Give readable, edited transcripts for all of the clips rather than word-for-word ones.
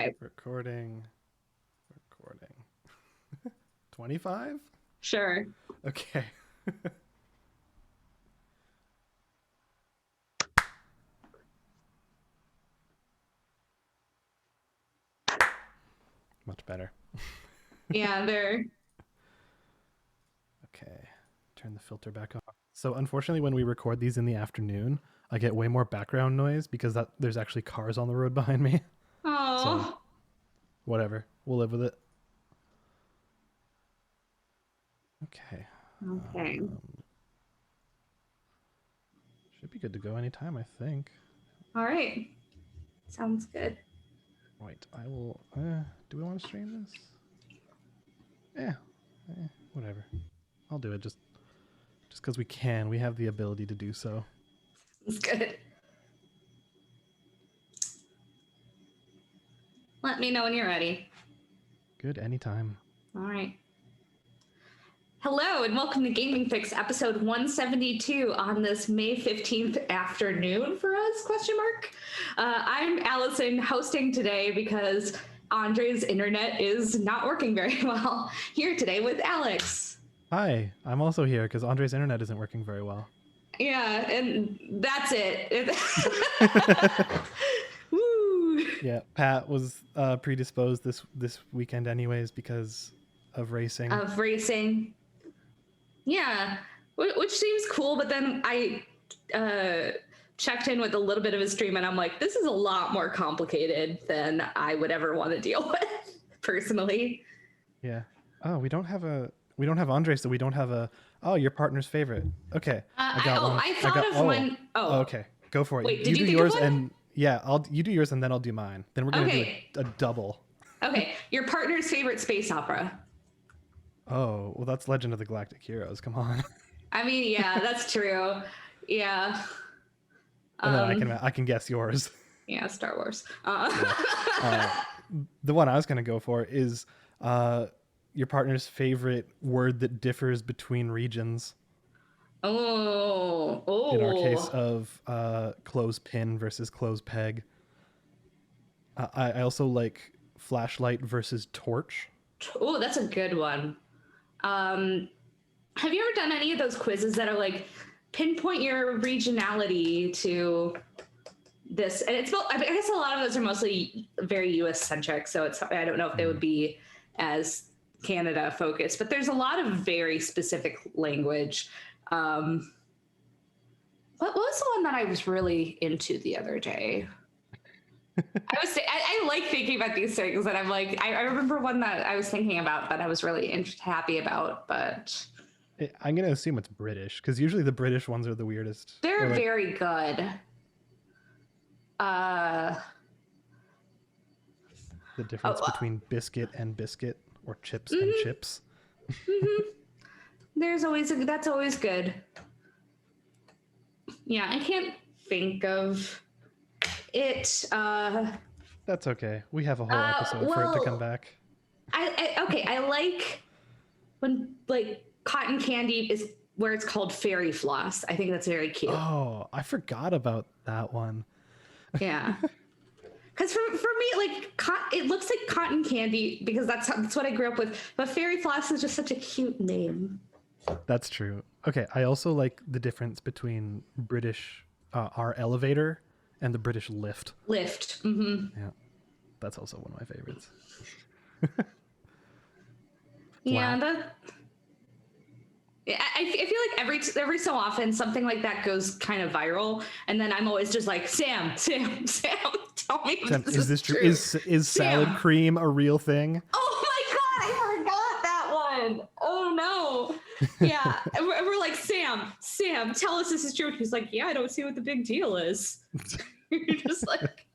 Okay. Recording. 25? Sure. Okay. Much better. Yeah, there. Okay. Turn the filter back on. So unfortunately, when we record these in the afternoon, I get way more background noise because there's actually cars on the road behind me. Oh. So, whatever. We'll live with it. Okay. Okay. Should be good to go anytime, I think. All right. Sounds good. Right. I will... do we want to stream this? Whatever. I'll do it just because we can. We have the ability to do so. Sounds good. Let me know when you're ready. Good, anytime. All right. Hello and welcome to Gaming Fyx episode 172 on this May 15th afternoon for us, question mark. I'm Allyson hosting today because Andre's internet is not working very well. Here today with Alex. Hi, I'm also here because Andre's internet isn't working very well. Yeah, and that's it. Woo. Yeah, Pat was predisposed this weekend anyways because of racing. Yeah, which seems cool, but then I checked in with a little bit of his stream and I'm like, this is a lot more complicated than I would ever want to deal with personally. Yeah. Oh, we don't have Andre, so we don't have your partner's favorite. Okay. I thought of one. Oh, okay. Go for it. Wait, you do yours and you do yours and then I'll do mine. Then we're gonna do a double. Okay. Your partner's favorite space opera. Oh, well, that's Legend of the Galactic Heroes. Come on. I mean, yeah, that's true. Yeah. I can guess yours. Yeah, Star Wars. The one I was gonna go for is your partner's favorite word that differs between regions. Oh. In our case of clothespin versus clothes peg. I also like flashlight versus torch. Oh, that's a good one. Have you ever done any of those quizzes that are like pinpoint your regionality to this? And I guess a lot of those are mostly very US centric, so I don't know if they would be as Canada focused, but there's a lot of very specific language. What was the one that I was really into the other day? I like thinking about these things, and I'm like, I remember one that I was thinking about that I was really happy about, but I'm gonna assume it's British because usually the British ones are the weirdest. They're very good. The difference between biscuit and biscuit, or chips and chips. That's always good. Yeah, I can't think of it. That's okay. We have a whole episode for it to come back. I like when like cotton candy is where it's called fairy floss. I think that's very cute. Oh, I forgot about that one. Yeah. Because for me, like it looks like cotton candy because that's what I grew up with. But fairy floss is just such a cute name. That's true. Okay, I also like the difference between British, our elevator, and the British lift. Lift. Mm-hmm. Yeah, that's also one of my favorites. Yeah, I feel like every so often something like that goes kind of viral, and then I'm always just like, Sam, tell me if this is true. Is salad cream a real thing? Oh my god, I forgot that one. Oh no. Yeah, we're like, Sam, tell us this is true. He's like, yeah, I don't see what the big deal is. You're just like,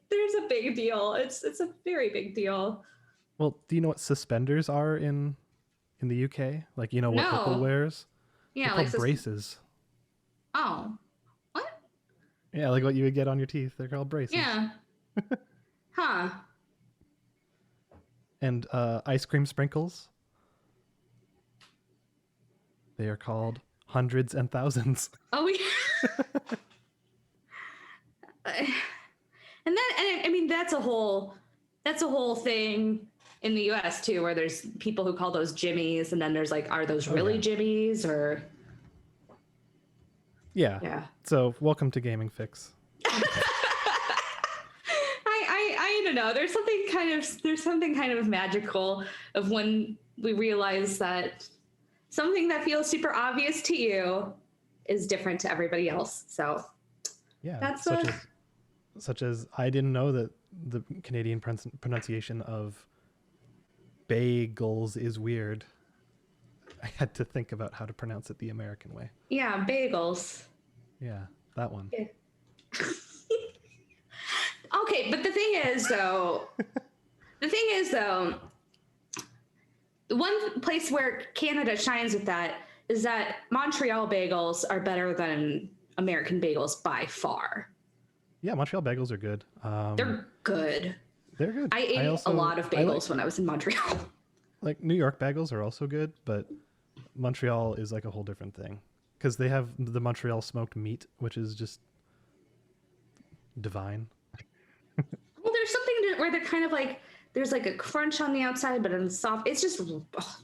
there's a big deal. It's a very big deal. Well, do you know what suspenders are in the UK? Like, you know what Hippo wears? Yeah, they're called braces. Oh, what? Yeah, like what you would get on your teeth. They're called braces. Yeah. Huh. And ice cream sprinkles. They are called hundreds and thousands. Oh, yeah. and I mean that's a whole thing in the US too, where there's people who call those jimmies, and then there's like, are those really jimmies or? Yeah. So welcome to Gaming Fyx. I don't know. There's something kind of magical of when we realize that something that feels super obvious to you is different to everybody else. So yeah, that's such as I didn't know that the Canadian pronunciation of bagels is weird. I had to think about how to pronounce it the American way. Yeah, bagels. Yeah, that one. Yeah. Okay, but the thing is though, the one place where Canada shines with that is that Montreal bagels are better than American bagels by far. Yeah, Montreal bagels are good. They're good. They're good. I ate a lot of bagels when I was in Montreal. Like New York bagels are also good, but Montreal is like a whole different thing because they have the Montreal smoked meat, which is just divine. Well, there's something where they're kind of like, there's like a crunch on the outside, but it's soft. It's just,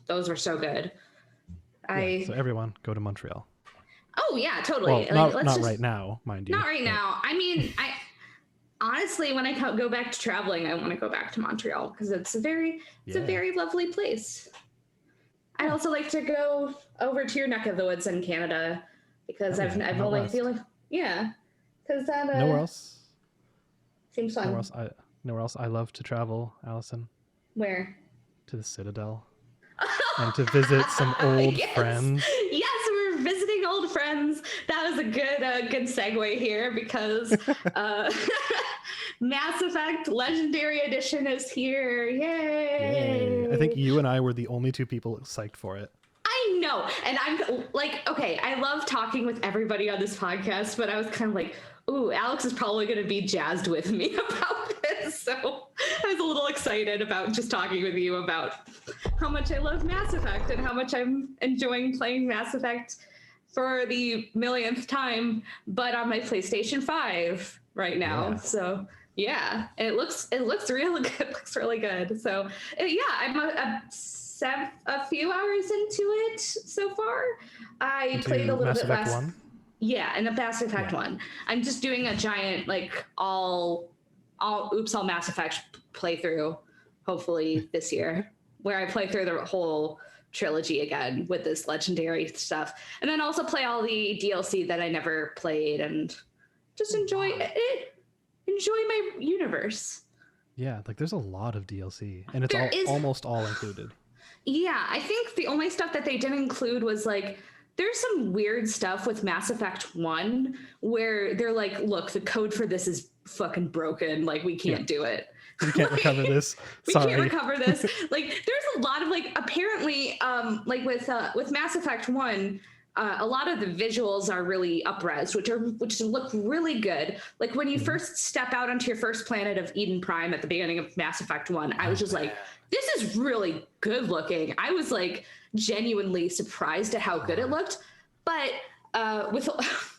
those are so good. So everyone go to Montreal. Oh yeah, totally. Well, not right now, mind you. Not right now. I mean, honestly, when I go back to traveling, I want to go back to Montreal because it's a very lovely place. I'd also like to go over to your neck of the woods in Canada because I've only because that nowhere else seems fun. Nowhere else I love to travel, Allison. Where? To the Citadel. And to visit some old friends. Yes, we're visiting old friends. That was a good segue here because Mass Effect Legendary Edition is here. Yay! I think you and I were the only two people psyched for it. I know. And I'm like, okay, I love talking with everybody on this podcast, but I was kind of like, ooh, Alex is probably going to be jazzed with me about this. So I was a little excited about just talking with you about how much I love Mass Effect and how much I'm enjoying playing Mass Effect for the millionth time, but on my PlayStation 5 right now. Yeah. So yeah, it looks really good. It looks really good. So yeah, I'm a few hours into it so far. I played a little bit last. One? Yeah, and the Mass Effect one. I'm just doing a giant like all Mass Effect playthrough, hopefully this year, where I play through the whole trilogy again with this legendary stuff, and then also play all the DLC that I never played and just enjoy it. Enjoy my universe. Yeah, like there's a lot of DLC, and it's almost all included. Yeah, I think the only stuff that they didn't include was like, there's some weird stuff with Mass Effect 1 where they're like, look, the code for this is fucking broken. Like, we can't do it. We can't recover this. Sorry. We can't recover this. Like, there's a lot of like, apparently, like with Mass Effect 1, a lot of the visuals are really up-res, which look really good. Like when you first step out onto your first planet of Eden Prime at the beginning of Mass Effect 1, I was just like, this is really good looking. I was like genuinely surprised at how good it looked. But with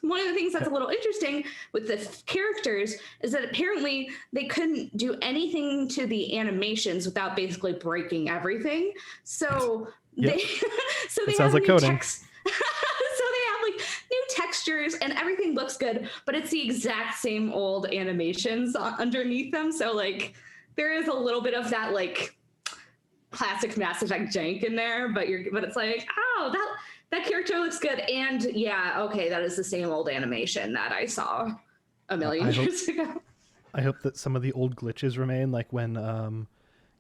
one of the things that's a little interesting with the characters is that apparently they couldn't do anything to the animations without basically breaking everything. So they sounds like coding. So they have like new textures and everything looks good, but it's the exact same old animations underneath them. So like there is a little bit of that like classic Mass Effect jank in there, but it's like, oh, that character looks good. And yeah, okay, that is the same old animation that I saw a million years ago. I hope that some of the old glitches remain, like when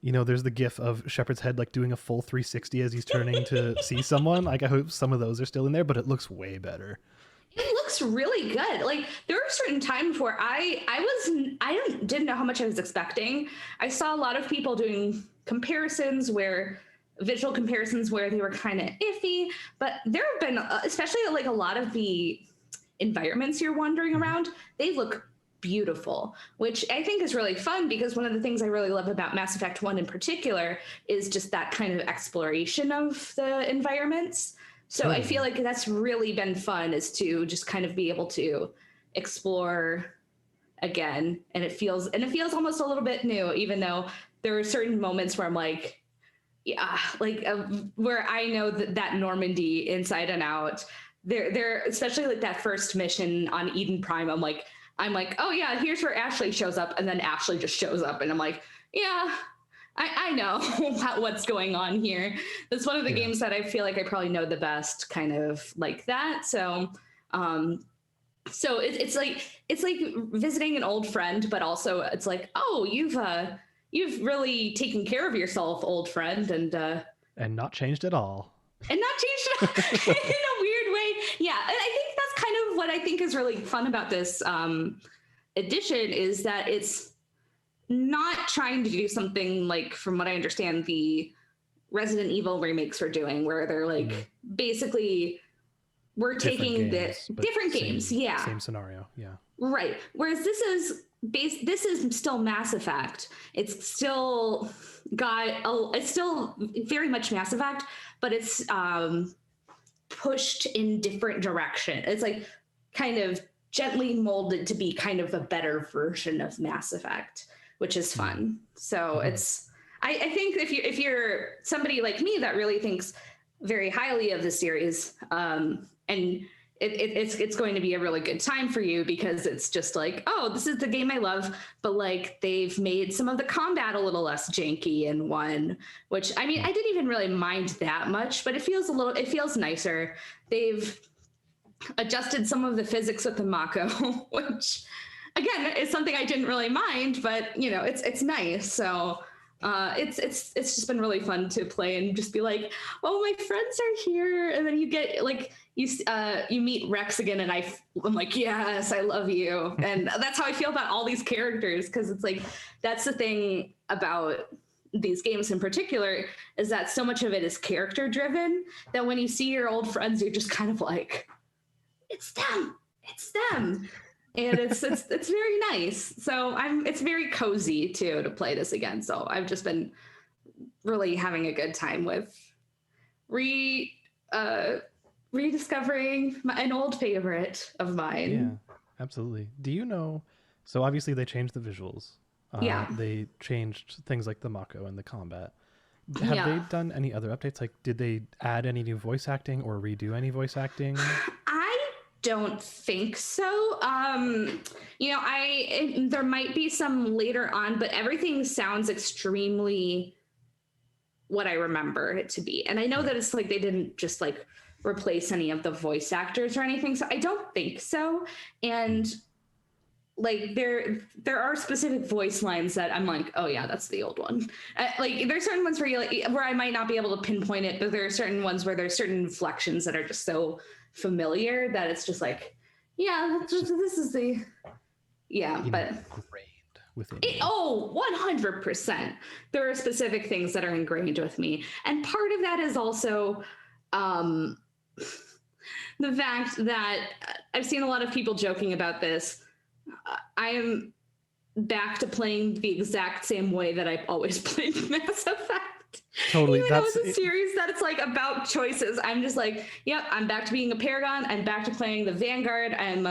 there's the gif of Shepard's head like doing a full 360 as he's turning to see someone. Like I hope some of those are still in there, but it looks way better. It looks really good. Like there were certain times where I didn't know how much I was expecting. I saw a lot of people doing visual comparisons where they were kind of iffy, but there have been, especially like a lot of the environments you're wandering around, they look beautiful, which I think is really fun because one of the things I really love about Mass Effect 1 in particular is just that kind of exploration of the environments. So I feel like that's really been fun, is to just kind of be able to explore again, and it feels almost a little bit new, even though there are certain moments where I'm like, yeah, like where I know that Normandy inside and out. There, especially like that first mission on Eden Prime. I'm like, oh yeah, here's where Ashley shows up, and then Ashley just shows up, and I'm like, yeah, I know what's going on here. That's one of the games that I feel like I probably know the best, kind of like that. So, so it's like visiting an old friend, but also it's like, oh, you've really taken care of yourself, old friend, and not changed at all. And not changed at all in a weird way. Yeah, and I think that's kind of what I think is really fun about this edition, is that it's not trying to do something like, from what I understand, the Resident Evil remakes were doing, where they're like, basically, we're taking different games, same scenario, right. Whereas this is still Mass Effect. It's still it's still very much Mass Effect, but it's pushed in different direction. It's like kind of gently molded to be kind of a better version of Mass Effect, which is fun. So it's, I think if you're somebody like me that really thinks very highly of the series, and it's going to be a really good time for you, because it's just like, oh, this is the game I love, but like they've made some of the combat a little less janky in one, which, I mean, I didn't even really mind that much, but it feels nicer. They've adjusted some of the physics with the Mako, which again is something I didn't really mind, but you know, it's nice. So it's just been really fun to play and just be like, oh, my friends are here, and then you get like you meet Rex again, and I'm like, yes, I love you, and that's how I feel about all these characters, because it's like, that's the thing about these games in particular, is that so much of it is character driven, that when you see your old friends, you're just kind of like, it's them, and it's very nice. So it's very cozy too to play this again. So I've just been really having a good time with rediscovering an old favorite of mine. Yeah, absolutely. Do you know? So obviously they changed the visuals. They changed things like the Mako and the combat. Have they done any other updates? Like, did they add any new voice acting or redo any voice acting? I don't think so. You know, there might be some later on, but everything sounds extremely what I remember it to be. And I know that it's like they didn't just like replace any of the voice actors or anything, so I don't think so. And like there are specific voice lines that I'm like, oh yeah, that's the old one. Like there's certain ones where I might not be able to pinpoint it, but there are certain ones where there's certain inflections that are just so familiar that it's just like, yeah, this is the, yeah, but ingrained within 100%. There are specific things that are ingrained with me, and part of that is also the fact that I've seen a lot of people joking about this. I am back to playing the exact same way that I've always played Mass Effect. Totally. Even though it's a series that it's like about choices, I'm just like, yep, I'm back to being a Paragon. I'm back to playing the Vanguard. I'm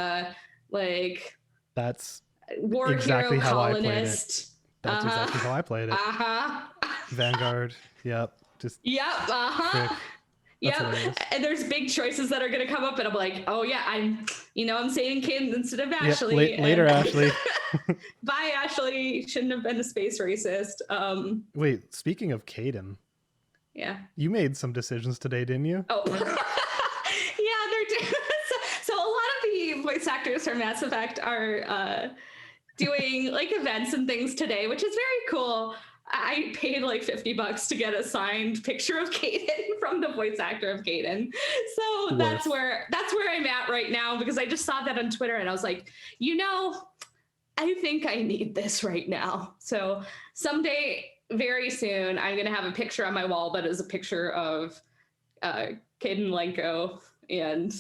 like, that's war exactly hero how colonist. That's exactly how I played it. Vanguard. Yep. Just Yep. Yep. And there's big choices that are going to come up, and I'm like, oh yeah, I'm saving Caden instead of Ashley. Later, Ashley. Bye, Ashley. Shouldn't have been a space racist. Wait, speaking of Caden. Yeah. You made some decisions today, didn't you? Oh. Yeah, they're so a lot of the voice actors from Mass Effect are doing like events and things today, which is very cool. I paid like $50 to get a signed picture of Caden from the voice actor of Caden. So that's where I'm at right now, because I just saw that on Twitter and I was like, I think I need this right now. So someday, very soon, I'm going to have a picture on my wall that is a picture of Caden Lenko, and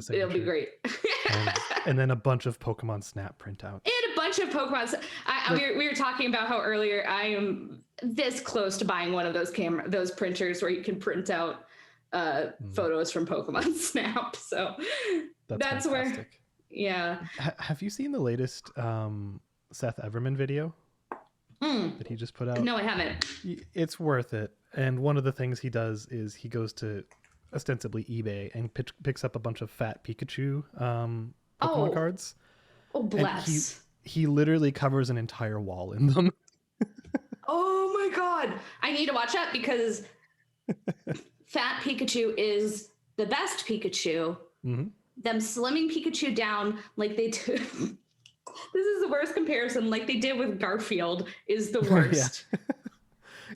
it'll be great. and then a bunch of Pokemon Snap printouts. And a bunch of Pokemon. We were talking about how earlier I am this close to buying one of those printers where you can print out photos from Pokemon Snap. So that's where Yeah. Have you seen the latest Seth Everman video that he just put out? No, I haven't. It's worth it. And one of the things he does is he goes to ostensibly eBay and picks up a bunch of fat Pikachu Pokemon cards. Oh, bless. And he literally covers an entire wall in them. Oh my God. I need to watch that because fat Pikachu is the best Pikachu. Mm-hmm. Them slimming Pikachu down like they do. This is the worst comparison. Like they did with Garfield is the worst.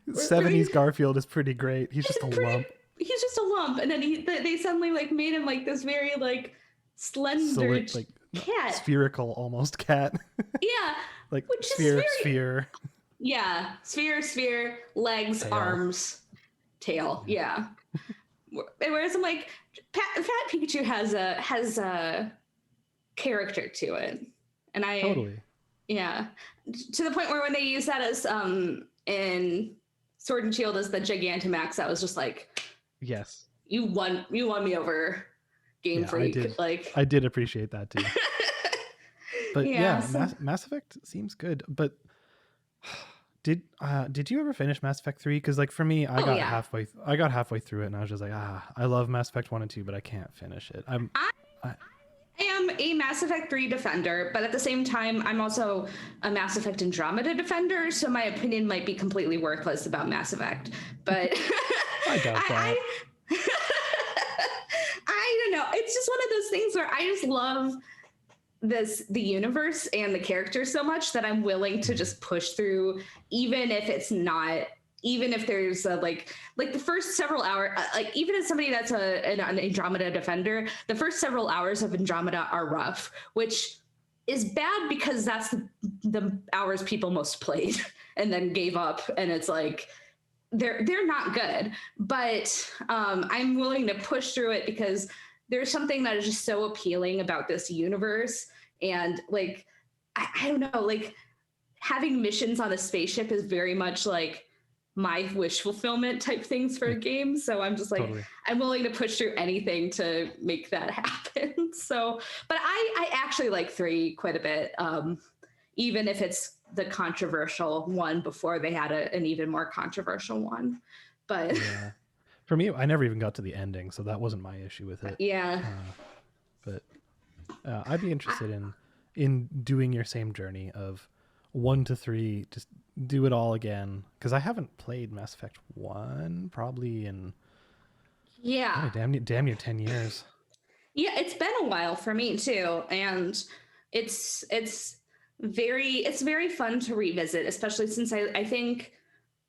70s Garfield is pretty great. He's just a lump. He's just a lump. And then they suddenly like made him like this very like slender cat. Spherical almost cat. Yeah. Like sphere. Yeah. Sphere, legs, tail. Arms, tail. Yeah. Whereas I'm like, Fat Pikachu has a character to it. And I totally. Yeah. To the point where when they use that as in Sword and Shield as the Gigantamax, I was just like, yes. You won me over, Game Freak. I did appreciate that too. But Mass Effect seems good. But did you ever finish Mass Effect 3? Because like for me, I got halfway through it and I was just like, I love Mass Effect 1 and 2, but I can't finish it. I am a Mass Effect 3 defender, but at the same time, I'm also a Mass Effect Andromeda defender, so my opinion might be completely worthless about Mass Effect. But I doubt that. I don't know. It's just one of those things where I just love the universe and the characters so much that I'm willing to just push through, even if there's like the first several hours, like even as somebody that's an Andromeda defender, the first several hours of Andromeda are rough, which is bad because that's the hours people most played and then gave up. And it's like, they're not good, but I'm willing to push through it because there's something that is just so appealing about this universe. And like, I don't know, like having missions on a spaceship is very much like my wish fulfillment type things for a game. So I'm just like, totally. I'm willing to push through anything to make that happen. So, but I actually like 3 quite a bit. Even if it's the controversial one before they had an even more controversial one. But yeah. For me, I never even got to the ending, so that wasn't my issue with it. Yeah. But I'd be interested in doing your same journey of 1 to 3, just do it all again. Because I haven't played Mass Effect 1 probably in damn near 10 years. Yeah, it's been a while for me too, and it's very fun to revisit, especially since I think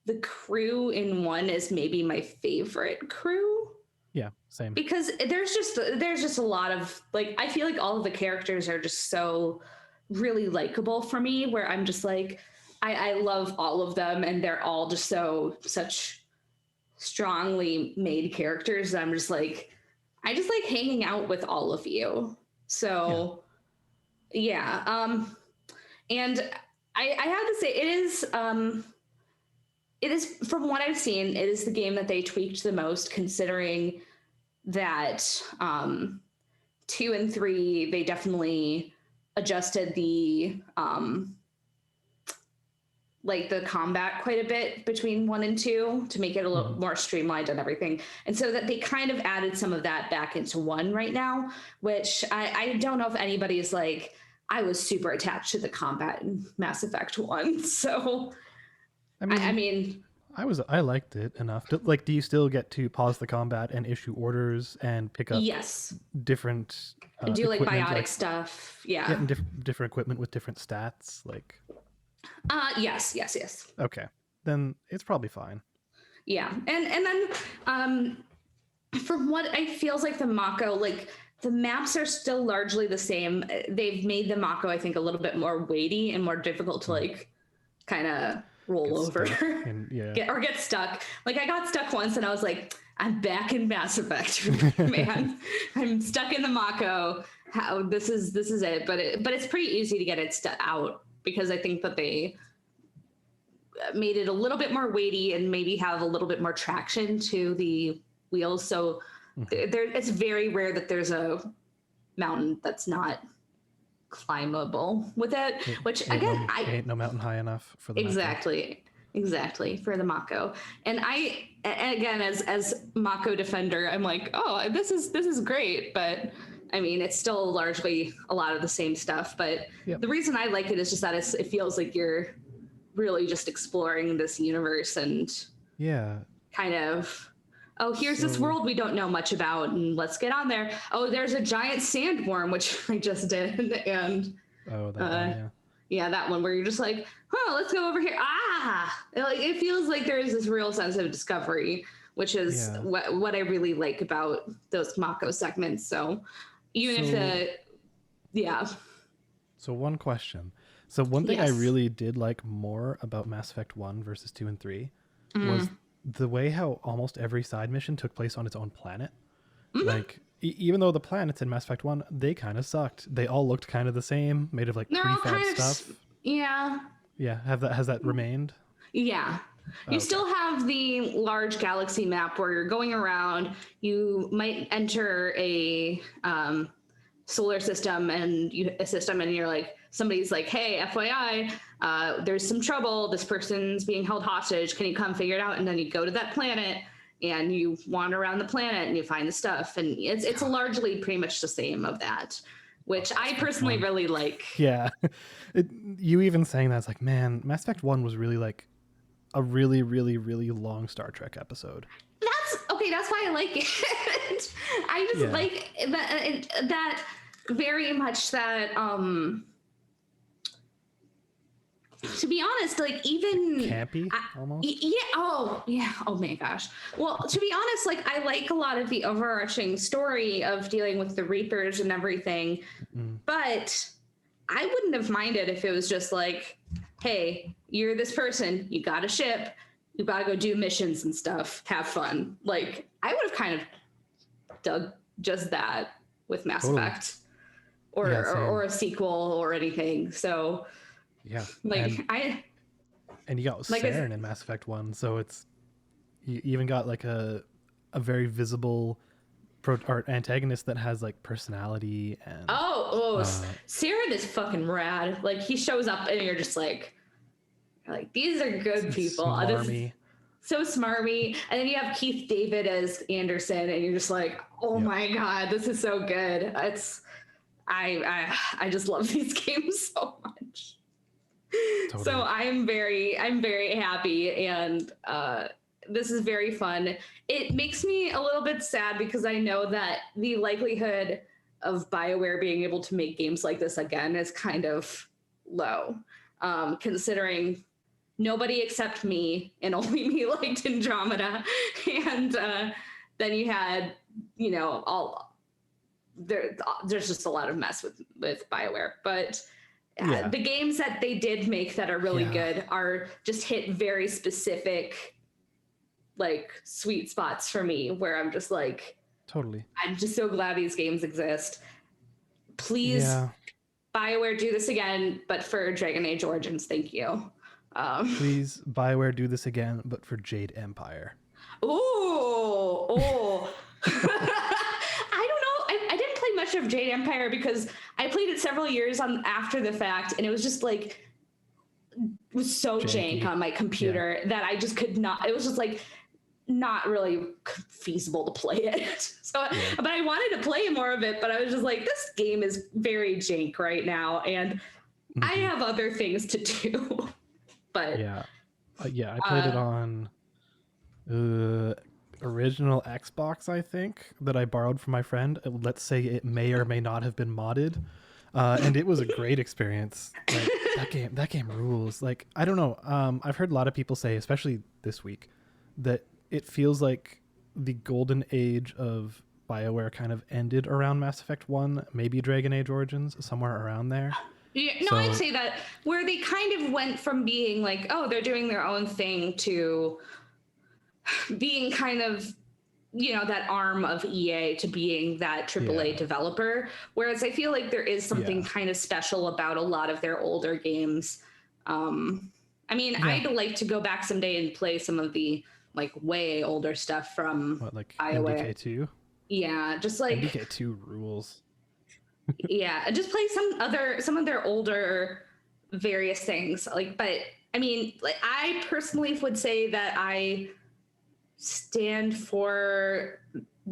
the crew in 1 is maybe my favorite crew. Yeah, same. Because there's just a lot of like, I feel like all of the characters are just so really likable for me, where I'm just like, I love all of them, and they're all just such strongly made characters that I'm just like, I just like hanging out with all of you. So yeah. And I have to say, it is, from what I've seen, it is the game that they tweaked the most, considering that 2 and 3, they definitely adjusted the combat quite a bit between 1 and 2 to make it a little more streamlined and everything. And so that they kind of added some of that back into 1 right now, which I don't know if anybody is like, I was super attached to the combat in Mass Effect 1. So, I mean, I liked it enough. Do you still get to pause the combat and issue orders and pick up different do like biotic stuff? Yeah. Getting different equipment with different stats, like. Yes. Okay, then it's probably fine. Yeah, and then from what it feels like, the Mako, like the maps are still largely the same. They've made the Mako, I think, a little bit more weighty and more difficult to like kind of roll over and, get stuck. Like I got stuck once and I was like, I'm back in Mass Effect, man. I'm stuck in the Mako. How this is it. But it's pretty easy to get it out, because I think that they made it a little bit more weighty and maybe have a little bit more traction to the wheels. So it's very rare that there's a mountain that's not climbable with it, which again, ain't no mountain high enough for the exactly for the Mako. And again, as Mako defender, I'm like, oh, this is great, but I mean, it's still largely a lot of the same stuff. But the reason I like it is just that it feels like you're really just exploring this universe and kind of, oh, here's this world we don't know much about, and let's get on there. Oh, there's a giant sandworm, which I just did, and that one where you're just like, oh, let's go over here. Like it feels like there is this real sense of discovery, which is what I really like about those Mako segments. So So one question. So one thing I really did like more about Mass Effect 1 versus 2 and 3 was the way how almost every side mission took place on its own planet. Like, even though the planets in Mass Effect 1, they kind of sucked. They all looked kind of the same, made of like prefab stuff. Yeah. Has that remained? Yeah. You still have the large galaxy map where you're going around. You might enter a solar system and you're like, somebody's like, hey, FYI, there's some trouble. This person's being held hostage. Can you come figure it out? And then you go to that planet and you wander around the planet and you find the stuff. And it's largely pretty much the same of that, which I personally really like. Yeah. You even saying that, it's like, man, Mass Effect 1 was really like a really, really, really long Star Trek episode. That's why I like it. I just like that very much that, to be honest, like even campy almost. Oh my gosh. Well, to be honest, like I like a lot of the overarching story of dealing with the Reapers and everything, but I wouldn't have minded if it was just like, hey, you're this person, you got a ship, you gotta go do missions and stuff, have fun. Like I would have kind of dug just that with Mass Effect or a sequel or anything. So and you got Saren in Mass Effect 1, so it's you even got like a very visible antagonist that has like personality and Saren is fucking rad. Like he shows up and you're just like these are good people. Smarmy. So smarmy. And then you have Keith David as Anderson and you're just like, oh my God, this is so good. I just love these games so much. Totally. So I'm very happy, and this is very fun. It makes me a little bit sad because I know that the likelihood of BioWare being able to make games like this again is kind of low, considering nobody except me and only me liked Andromeda, and then you had there's just a lot of mess with BioWare, but. The games that they did make that are really good are just hit very specific, like sweet spots for me where I'm just like, totally. I'm just so glad these games exist. Please, BioWare, do this again, but for Dragon Age Origins, thank you. Please, BioWare, do this again, but for Jade Empire. Oh. I didn't play much of Jade Empire because I played it several years after the fact, and it was just like it was so jank on my computer that I just could not. It was just like not really feasible to play it. But I wanted to play more of it, but I was just like, this game is very jank right now, and I have other things to do. But I played it on original Xbox, I think, that I borrowed from my friend. Let's say it may or may not have been modded, and it was a great experience. Like, that game rules. Like, I don't know. I've heard a lot of people say, especially this week, that it feels like the golden age of BioWare kind of ended around Mass Effect 1, maybe Dragon Age Origins, somewhere around there. I'd say that where they kind of went from being like, oh, they're doing their own thing to being kind of, that arm of EA to being that AAA developer. Whereas I feel like there is something kind of special about a lot of their older games. I'd like to go back someday and play some of the like way older stuff from like BioWare. MDK2? Yeah, just like MDK2 rules. Yeah, just play some of their older various things. Like, but I mean, like I personally would say that I stand for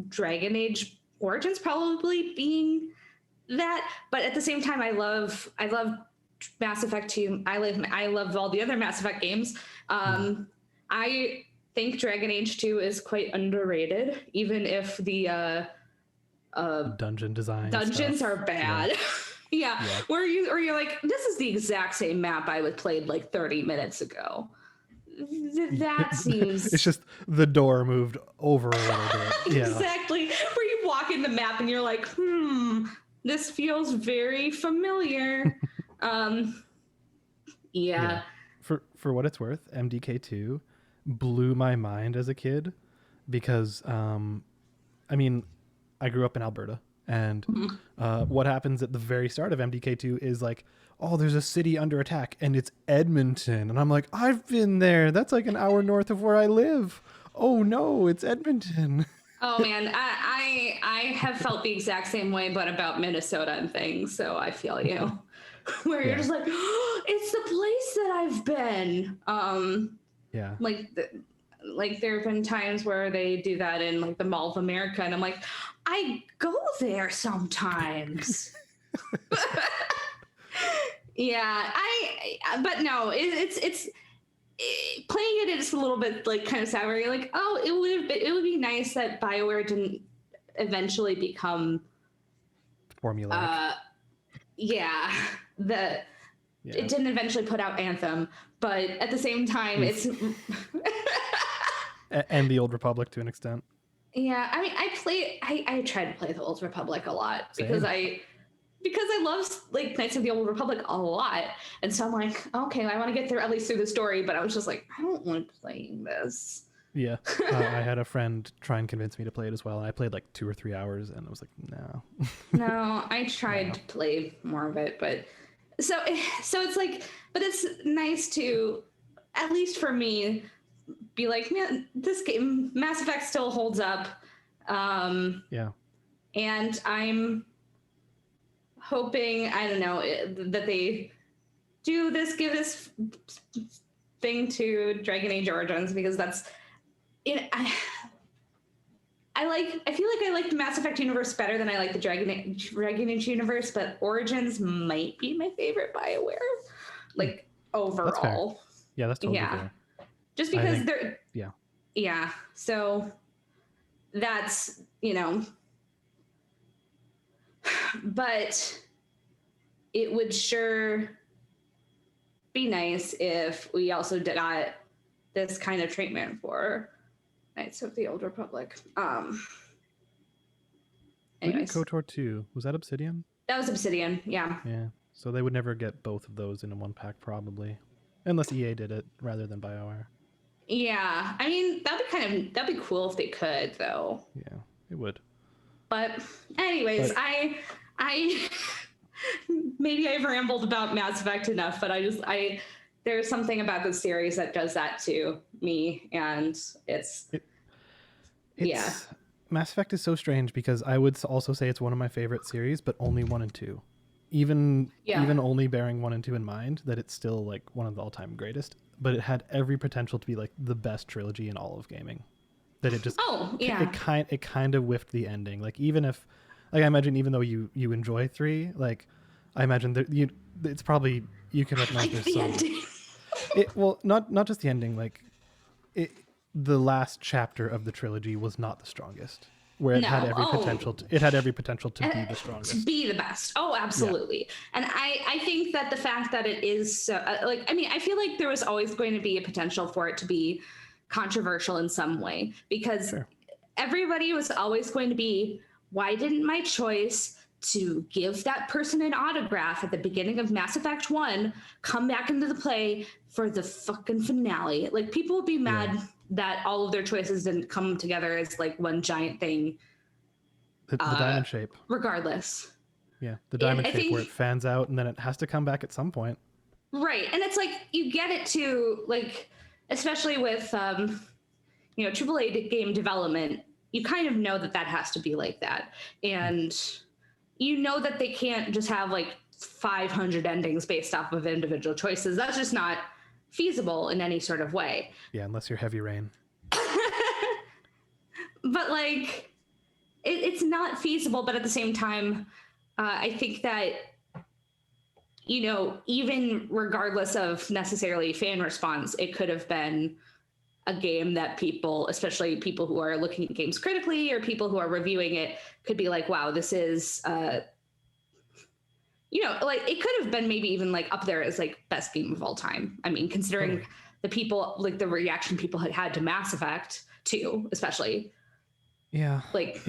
Dragon Age Origins probably being that, but at the same time, I love Mass Effect 2. I love all the other Mass Effect games. I think Dragon Age 2 is quite underrated, even if the dungeon design dungeons stuff. are bad. Yeah. Where you're like, this is the exact same map I would played like 30 minutes ago. That seems it's just the door moved over a little bit. Yeah. Exactly. Where you walk in the map and you're like, this feels very familiar. Yeah. For what it's worth, MDK2 blew my mind as a kid because I mean, I grew up in Alberta, and what happens at the very start of MDK2 is like, oh, there's a city under attack, and it's Edmonton. And I'm like, I've been there. That's like an hour north of where I live. Oh no, it's Edmonton. Oh man, I have felt the exact same way, but about Minnesota and things. So I feel you, where you're just like, oh, it's the place that I've been. Yeah. Like there have been times where they do that in like the Mall of America, and I'm like, I go there sometimes. Yeah, but no, it's playing it is a little bit like kind of sad where you're like, oh, it would be nice that BioWare didn't eventually become formulaic. It didn't eventually put out Anthem, but at the same time, it's and the Old Republic to an extent. Yeah, I mean, I try to play the Old Republic a lot because I love like Knights of the Old Republic a lot, and so I'm like, okay, I want to get there at least through the story, but I was just like, I don't want playing this. Yeah, I had a friend try and convince me to play it as well, and I played like 2 or 3 hours, and I was like, no. No, I tried to play more of it, but so it's like, but it's nice to, at least for me, be like, man, this game, Mass Effect still holds up. Yeah. And I'm hoping, I don't know, that they give this thing to Dragon Age Origins, because that's it. I feel like I like the Mass Effect universe better than I like the Dragon Age universe, but Origins might be my favorite BioWare, like overall. That's yeah, that's totally fair. Just because they're yeah. So that's, you know, but it would sure be nice if we also got this kind of treatment for Knights of the Old Republic. Anyways. KOTOR 2, was that Obsidian? That was Obsidian, yeah. Yeah, so they would never get both of those in one pack probably, unless EA did it rather than BioWare. Yeah, I mean, that'd be cool if they could, though. Yeah, it would. But anyways, I maybe I've rambled about Mass Effect enough, but there's something about the series that does that to me, and it's Mass Effect is so strange because I would also say it's one of my favorite series, but only 1 and 2. Even only bearing 1 and 2 in mind, that it's still like one of the all-time greatest, but it had every potential to be like the best trilogy in all of gaming. That it just it kind of whiffed the ending. Like, even if, like, I imagine even though you enjoy 3, like I imagine that it's probably, you can recognize like the ending. Well, not just the ending, like the last chapter of the trilogy was not the strongest, where it had every potential to, be the strongest, to be the best. Oh, absolutely. Yeah. And I think that the fact that it is like, I mean, I feel like there was always going to be a potential for it to be controversial in some way, because everybody was always going to be, why didn't my choice to give that person an autograph at the beginning of Mass Effect 1 come back into the play for the fucking finale? Like, people would be mad that all of their choices didn't come together as like one giant thing. The diamond shape. Regardless. Yeah, the diamond shape where it fans out and then it has to come back at some point. Right. And it's like, you get it to, like, especially with, you know, AAA game development, you kind of know that has to be like that. And you know that they can't just have like 500 endings based off of individual choices. That's just not feasible in any sort of way. Yeah, unless you're Heavy Rain. But like, it's not feasible. But at the same time, I think that, you know, even regardless of necessarily fan response, it could have been a game that people, especially people who are looking at games critically or people who are reviewing it, could be like, wow, this is, you know, like it could have been maybe even like up there as like best game of all time. I mean, considering the people, like the reaction people had to Mass Effect 2, especially. Yeah. Like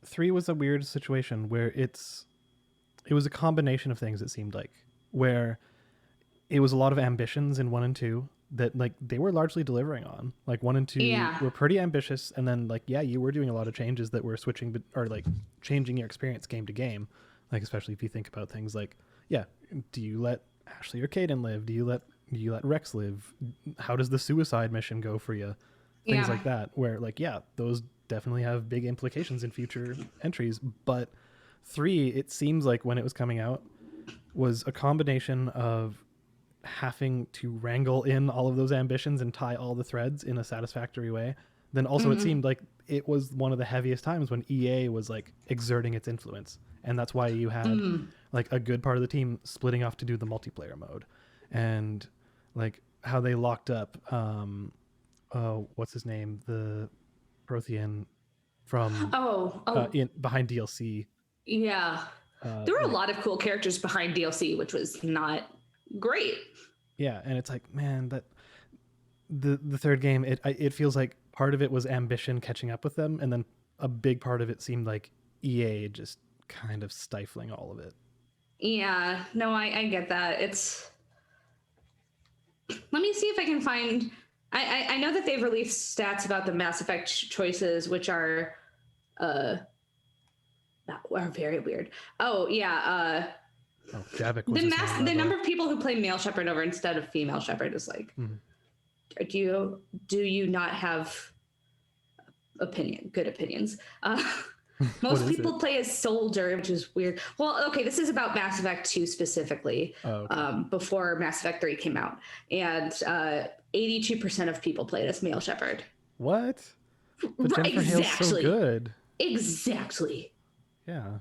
3 was a weird situation where it was a combination of things, it seemed like, where it was a lot of ambitions in 1 and 2 that like they were largely delivering on. Like 1 and 2 were pretty ambitious, and then like, yeah, you were doing a lot of changes that were switching or like changing your experience game to game. Like, especially if you think about things like, yeah, do you let Ashley or Caden live? Do you let Rex live? How does the suicide mission go for you? Things like that, where like, yeah, those definitely have big implications in future entries. But 3, it seems like when it was coming out, was a combination of having to wrangle in all of those ambitions and tie all the threads in a satisfactory way. Then also it seemed like it was one of the heaviest times when EA was like exerting its influence. And that's why you had like a good part of the team splitting off to do the multiplayer mode. And like how they locked up, what's his name? The Prothean from behind DLC. Yeah. There were a lot of cool characters behind DLC, which was not great. Yeah, and it's like, man, that the third game, it feels like part of it was ambition catching up with them, and then a big part of it seemed like EA just kind of stifling all of it. Yeah, no, I get that. Let me see if I can find. I know that they've released stats about the Mass Effect choices, which are very weird. Oh yeah. Javik was the number of people who play male Shepard over instead of female Shepard is like, do you not have good opinions? Most people play as soldier, which is weird. Well, okay, this is about Mass Effect 2 specifically, before Mass Effect 3 came out, and 82% of people played as male Shepard. What? But Jennifer Hale's so good. Exactly. Yeah.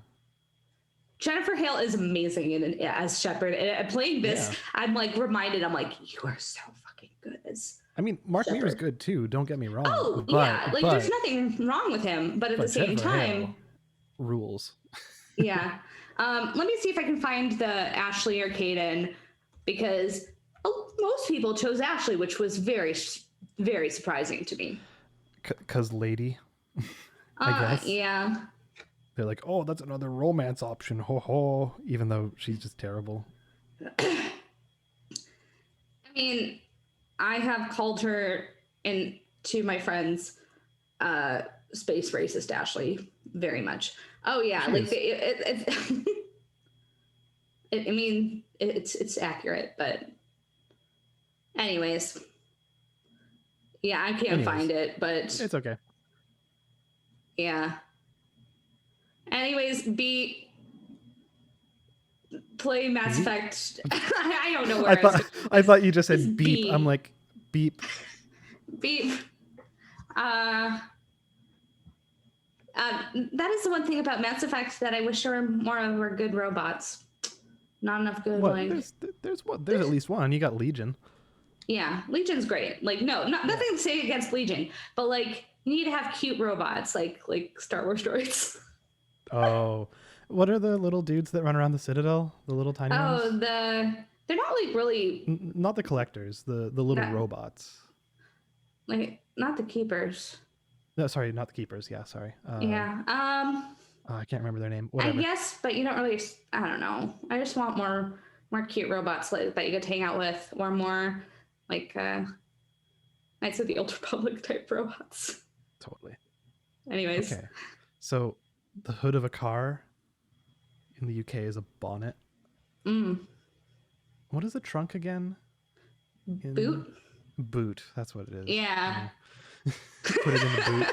Jennifer Hale is amazing as Shepard. And playing this, I'm like reminded, I'm like, you are so fucking good as. I mean, Mark Meir is good too. Don't get me wrong. Oh, yeah. Like, there's nothing wrong with him. But at the same Jennifer time. Hale rules. Yeah. Let me see if I can find the Ashley or Caden, because most people chose Ashley, which was very, very surprising to me. Because lady, I guess. Yeah. They're like, oh, that's another romance option. Ho ho. Even though she's just terrible. I mean, I have called her to my friends space racist Ashley very much. Oh yeah, like I mean, it's accurate, but anyways, yeah, I can't find it, but it's okay. Yeah. Anyways, play Mass Effect. I don't know where I thought you just said beep. I'm like, beep. Beep. That is the one thing about Mass Effect that I wish there were more of were good robots. Not enough good. What? There's at least one. You got Legion. Yeah, Legion's great. Like, nothing to say against Legion, but like, you need to have cute robots, like Star Wars droids. Oh, what are the little dudes that run around the Citadel? The little tiny ones? They're not like really. Not the collectors. The little robots. Like, not the keepers. No, sorry, not the keepers. Yeah, sorry. Yeah. I can't remember their name. Whatever. I guess, but you don't really. I don't know. I just want more cute robots that you get to hang out with, or more like Knights of the Old Republic type robots. Totally. Anyways. Okay. So the hood of a car in the UK is a bonnet. What is a trunk again? Boot. Boot. That's what it is. Yeah. Put it in the boot.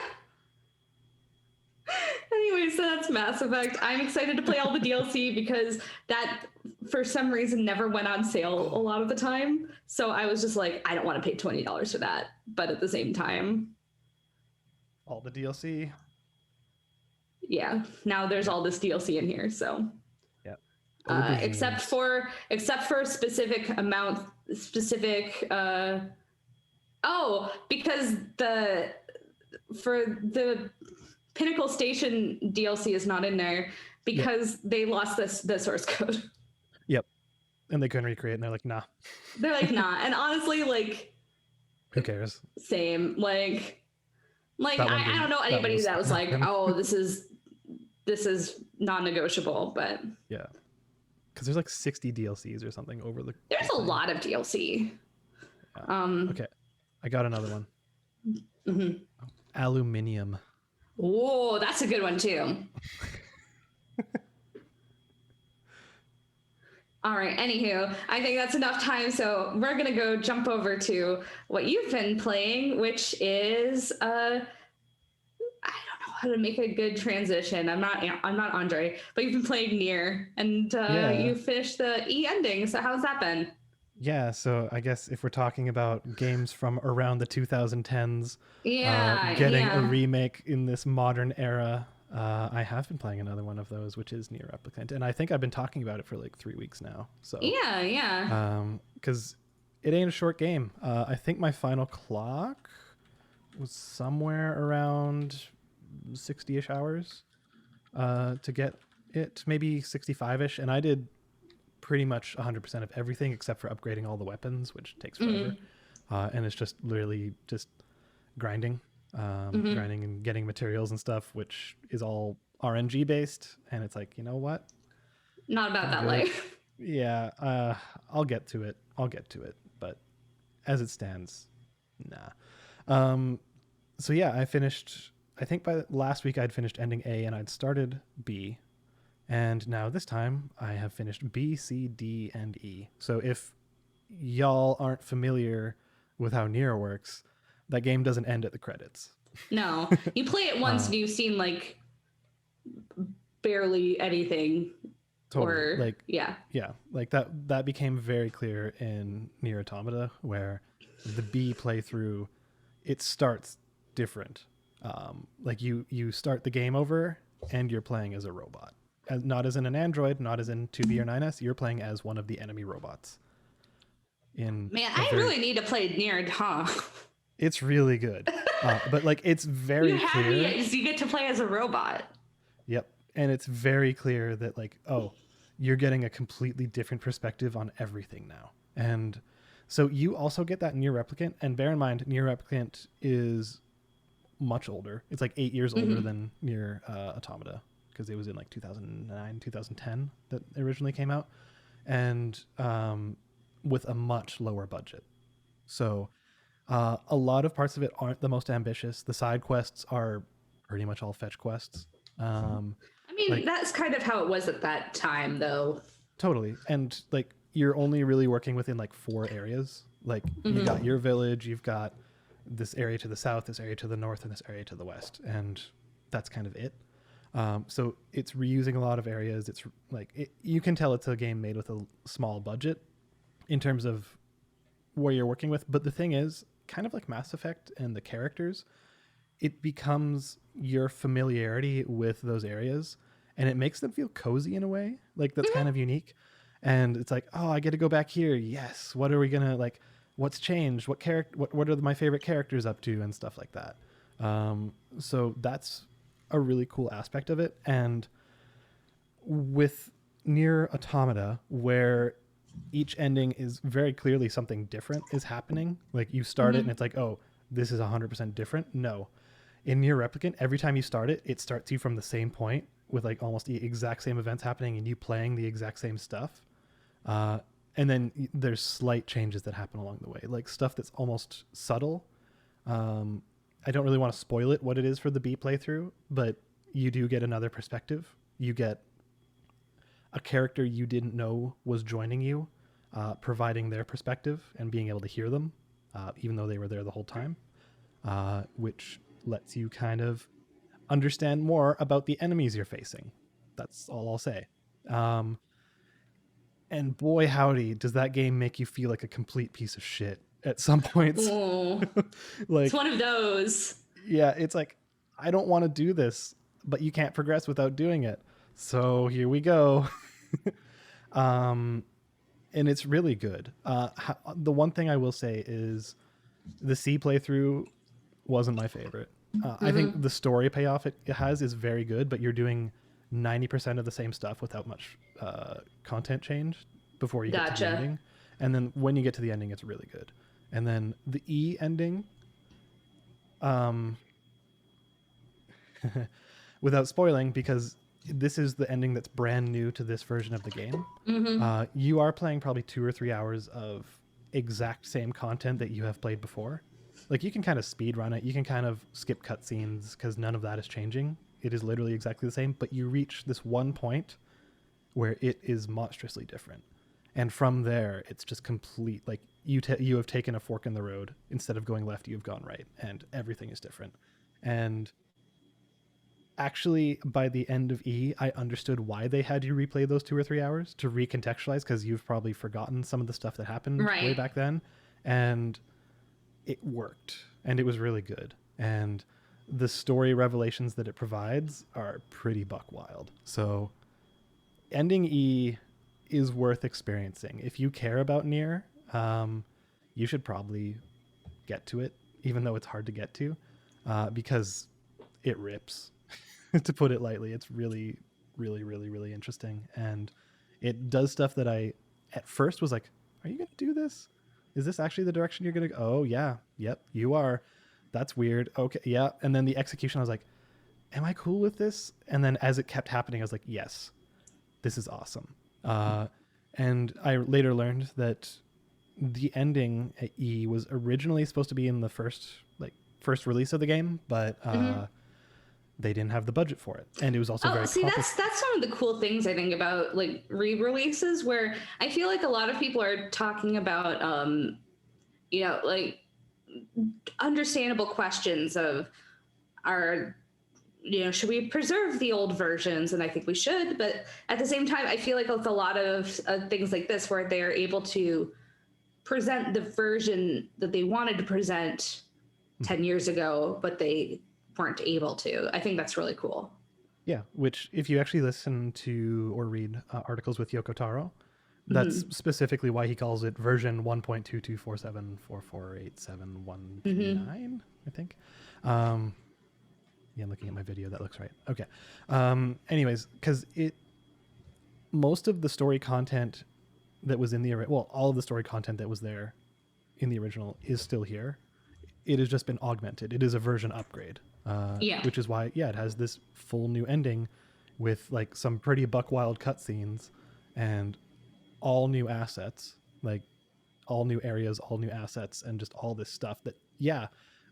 Anyways, That's Mass Effect. I'm excited to play all the DLC because that, for some reason, never went on sale a lot of the time. So I was just like, I don't want to pay $20 for that. But at the same time, all the DLC. Yeah, now there's all this DLC in here. So yeah, except for specific amount, because the Pinnacle Station DLC is not in there because they lost the source code. Yep. And they couldn't recreate it, and they're like, nah. They're like, nah. And honestly, like, who cares? Same. Like I don't know anybody that was like, oh, this is non-negotiable, but yeah. Because there's like 60 DLCs or something over the. There's a lot of DLC. Yeah. Okay, I got another one. Mm-hmm. Aluminium. Oh, that's a good one too. All right. Anywho, I think that's enough time. So we're gonna go jump over to what you've been playing, which is I don't know how to make a good transition. I'm not Andre, but you've been playing Nier, and you finished the ending. So how's that been? Yeah, so I guess if we're talking about games from around the 2010s, getting a remake in this modern era, I have been playing another one of those, which is Nier Replicant, and I think I've been talking about it for like 3 weeks now. So because it ain't a short game. I think my final clock was somewhere around 60-ish hours to get it, maybe 65-ish, and I did pretty much 100% of everything except for upgrading all the weapons, which takes forever. And it's just literally just grinding and getting materials and stuff, which is all RNG based. And it's like, you know what? Not about that life. Yeah, I'll get to it. But as it stands, nah. So yeah, I finished, I think by last week I'd finished ending A and I'd started B. And now this time I have finished B, C, D, and E. So if y'all aren't familiar with how Nier works, that game doesn't end at the credits. No, you play it once and you've seen like barely anything. Totally. Or, like yeah, like that became very clear in Nier Automata, where the B playthrough, it starts different. Like you start the game over and you're playing as a robot. Not as in an android, not as in 2B or 9S, you're playing as one of the enemy robots. I really need to play Nier, huh? It's really good. But like it's very clear. You get to play as a robot. Yep. And it's very clear that like, oh, you're getting a completely different perspective on everything now. And so you also get that Nier Replicant. And bear in mind, Nier Replicant is much older. It's like 8 years older than Nier Automata, because it was in like 2009, 2010 that originally came out, and with a much lower budget. So a lot of parts of it aren't the most ambitious. The side quests are pretty much all fetch quests. I mean, like, that's kind of how it was at that time, though. Totally. And like you're only really working within like 4 areas. Like you've got your village, you've got this area to the south, this area to the north, and this area to the west. And that's kind of it. So it's reusing a lot of areas. It's like, you can tell it's a game made with a small budget in terms of where you're working with. But the thing is, kind of like Mass Effect and the characters, it becomes your familiarity with those areas, and it makes them feel cozy in a way. Like that's kind of unique. And it's like, oh, I get to go back here. Yes. What are we going to like, what's changed? What are my favorite characters up to and stuff like that. So that's a really cool aspect of it. And with Nier Automata, where each ending is very clearly something different is happening. Like you start it and it's like, oh, this is 100% different. No. In Nier Replicant, every time you start it, it starts you from the same point with like almost the exact same events happening and you playing the exact same stuff. And then there's slight changes that happen along the way, like stuff that's almost subtle. I don't really want to spoil it, what it is for the B playthrough, but you do get another perspective. You get a character you didn't know was joining you, providing their perspective and being able to hear them, even though they were there the whole time, which lets you kind of understand more about the enemies you're facing. That's all I'll say. And boy, howdy, does that game make you feel like a complete piece of shit at some points. Like, it's one of those. Yeah, it's like, I don't want to do this, but you can't progress without doing it. So here we go. And it's really good. The one thing I will say is the C playthrough wasn't my favorite. I think the story payoff it has is very good, but you're doing 90% of the same stuff without much content change before you get to the ending. And then when you get to the ending, it's really good. And then the E ending, without spoiling, because this is the ending that's brand new to this version of the game. You are playing probably 2 or 3 hours of exact same content that you have played before. Like, you can kind of speed run it. You can kind of skip cutscenes because none of that is changing. It is literally exactly the same, but you reach this one point where it is monstrously different. And from there, it's just complete, like, you have taken a fork in the road. Instead of going left, you've gone right, and everything is different. And actually, by the end of E, I understood why they had you replay those 2 or 3 hours to recontextualize, because you've probably forgotten some of the stuff that happened way back then. And it worked, and it was really good. And the story revelations that it provides are pretty buck wild. So ending E is worth experiencing. If you care about Nier, you should probably get to it, even though it's hard to get to, because it rips. To put it lightly, it's really, really, really, really interesting. And it does stuff that I, at first, was like, are you going to do this? Is this actually the direction you're going to go? Oh, yeah. Yep, you are. That's weird. Okay, yeah. And then the execution, I was like, am I cool with this? And then as it kept happening, I was like, yes, this is awesome. And I later learned that the ending at E was originally supposed to be in the first release of the game, but they didn't have the budget for it, and it was also very that's one of the cool things I think about like re-releases, where I feel like a lot of people are talking about like understandable questions of should we preserve the old versions? And I think we should, but at the same time, I feel like with a lot of things like this, where they're able to present the version that they wanted to present 10 years ago, but they weren't able to. I think that's really cool. Yeah, which if you actually listen to or read articles with Yoko Taro, that's specifically why he calls it version 1.22474487129, I think. Yeah, I'm looking at my video. That looks right. Okay. Anyways, because most of the story content that was in all of the story content that was there in the original is still here. It has just been augmented. It is a version upgrade. Which is why, it has this full new ending with like some pretty buck wild cutscenes and all new assets, like all new areas, all new assets, and just all this stuff that,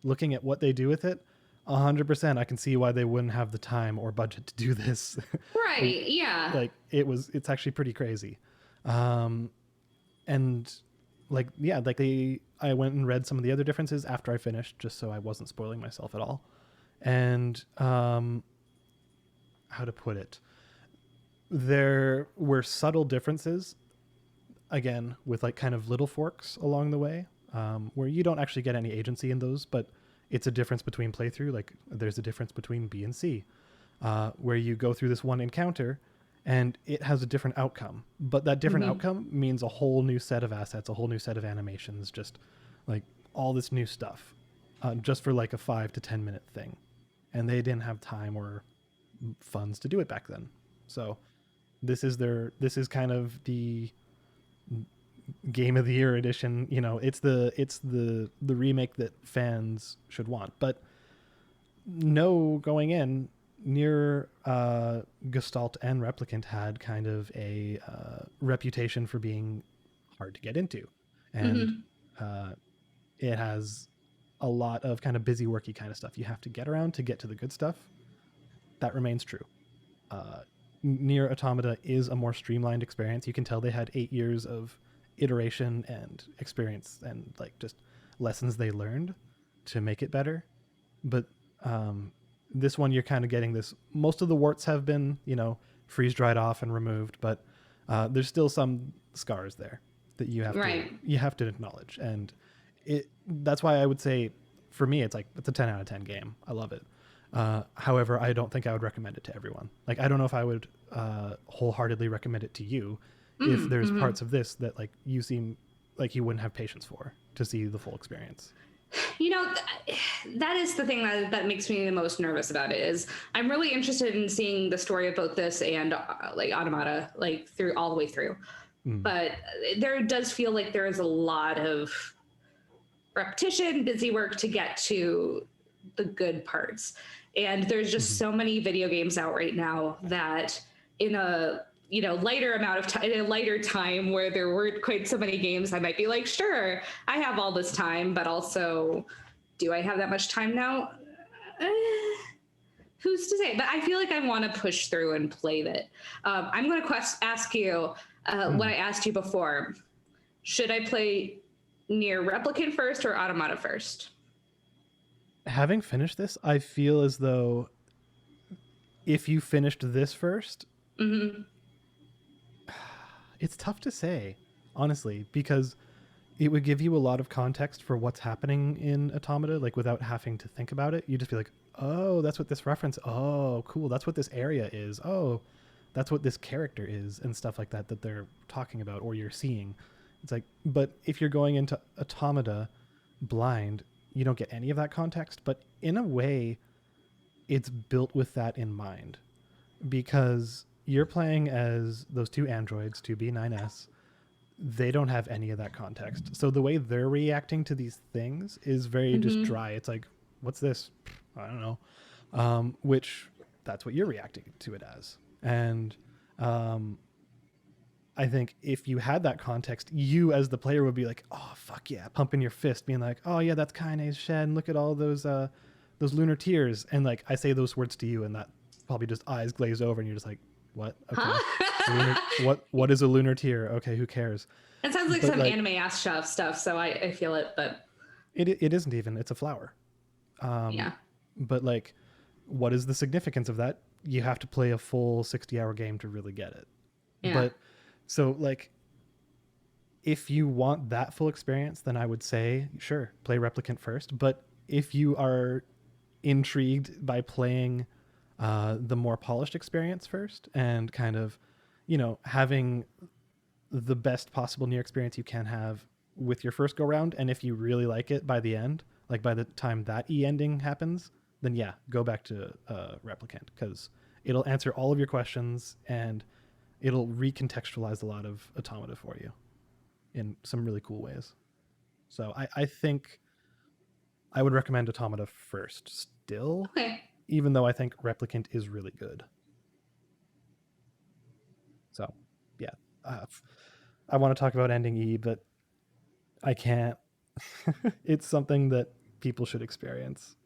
looking at what they do with it, 100%, I can see why they wouldn't have the time or budget to do this. Right. Yeah. Like it's actually pretty crazy. And I went and read some of the other differences after I finished, just so I wasn't spoiling myself at all. And how to put it, there were subtle differences, again, with like kind of little forks along the way, where you don't actually get any agency in those, but it's a difference between playthrough. Like there's a difference between B and C, where you go through this one encounter and it has a different outcome, but that different outcome means a whole new set of assets, a whole new set of animations, just like all this new stuff, just for like a 5 to 10 minute thing. And they didn't have time or funds to do it back then. So this is kind of the Game of the Year edition. It's the remake that fans should want. But going in, Nier Gestalt and Replicant had kind of a reputation for being hard to get into. And it has a lot of kind of busy worky kind of stuff you have to get around to get to the good stuff. That remains true. Nier Automata is a more streamlined experience. You can tell they had 8 years of iteration and experience and like just lessons they learned to make it better. But This one, you're kind of getting this. Most of the warts have been, freeze dried off and removed, but there's still some scars there that you have to acknowledge. And that's why I would say, for me, it's a 10 out of 10 game. I love it. However, I don't think I would recommend it to everyone. Like, I don't know if I would wholeheartely recommend it to you if there's parts of this that you seem like you wouldn't have patience for to see the full experience. That is the thing that makes me the most nervous about it. Is I'm really interested in seeing the story of both this and Automata through all the way through. But there does feel like there is a lot of repetition, busy work to get to the good parts. And there's just so many video games out right now that in a lighter amount of time, in a lighter time where there weren't quite so many games, I might be like, sure, I have all this time, but also, do I have that much time now? Who's to say? But I feel like I want to push through and play it. I'm going to ask you what I asked you before. Should I play Nier Replicant first or Automata first? Having finished this, I feel as though if you finished this first, it's tough to say, honestly, because it would give you a lot of context for what's happening in Automata, without having to think about it. You'd just be like, oh, that's what this reference. Oh, cool. That's what this area is. Oh, that's what this character is, and stuff like that they're talking about or you're seeing. It's but if you're going into Automata blind, you don't get any of that context. But in a way, it's built with that in mind, because you're playing as those two androids, 2B9S. They don't have any of that context. So the way they're reacting to these things is very just dry. It's what's this? I don't know. Which that's what you're reacting to it as. And I think if you had that context, you as the player would be like, oh, fuck yeah, pumping your fist, being like, oh yeah, that's Kaine's shed, and look at all those lunar tears. And I say those words to you, and that probably just eyes glaze over, and you're just like, what? Okay. Huh? What is a lunar tear? Okay, who cares? It sounds like some anime ass stuff, so I feel it, but it isn't even. It's a flower. Yeah. But what is the significance of that? You have to play a full 60-hour game to really get it. Yeah. But so if you want that full experience, then I would say, sure, play Replicant first. But if you are intrigued by playing the more polished experience first and kind of, having the best possible Nier experience you can have with your first go round, and if you really like it by the end, by the time that ending happens, then yeah, go back to Replicant, because it'll answer all of your questions and it'll recontextualize a lot of Automata for you in some really cool ways. So I think I would recommend Automata first still. Okay. Even though I think Replicant is really good. So, yeah. I want to talk about ending E, but I can't. It's something that people should experience.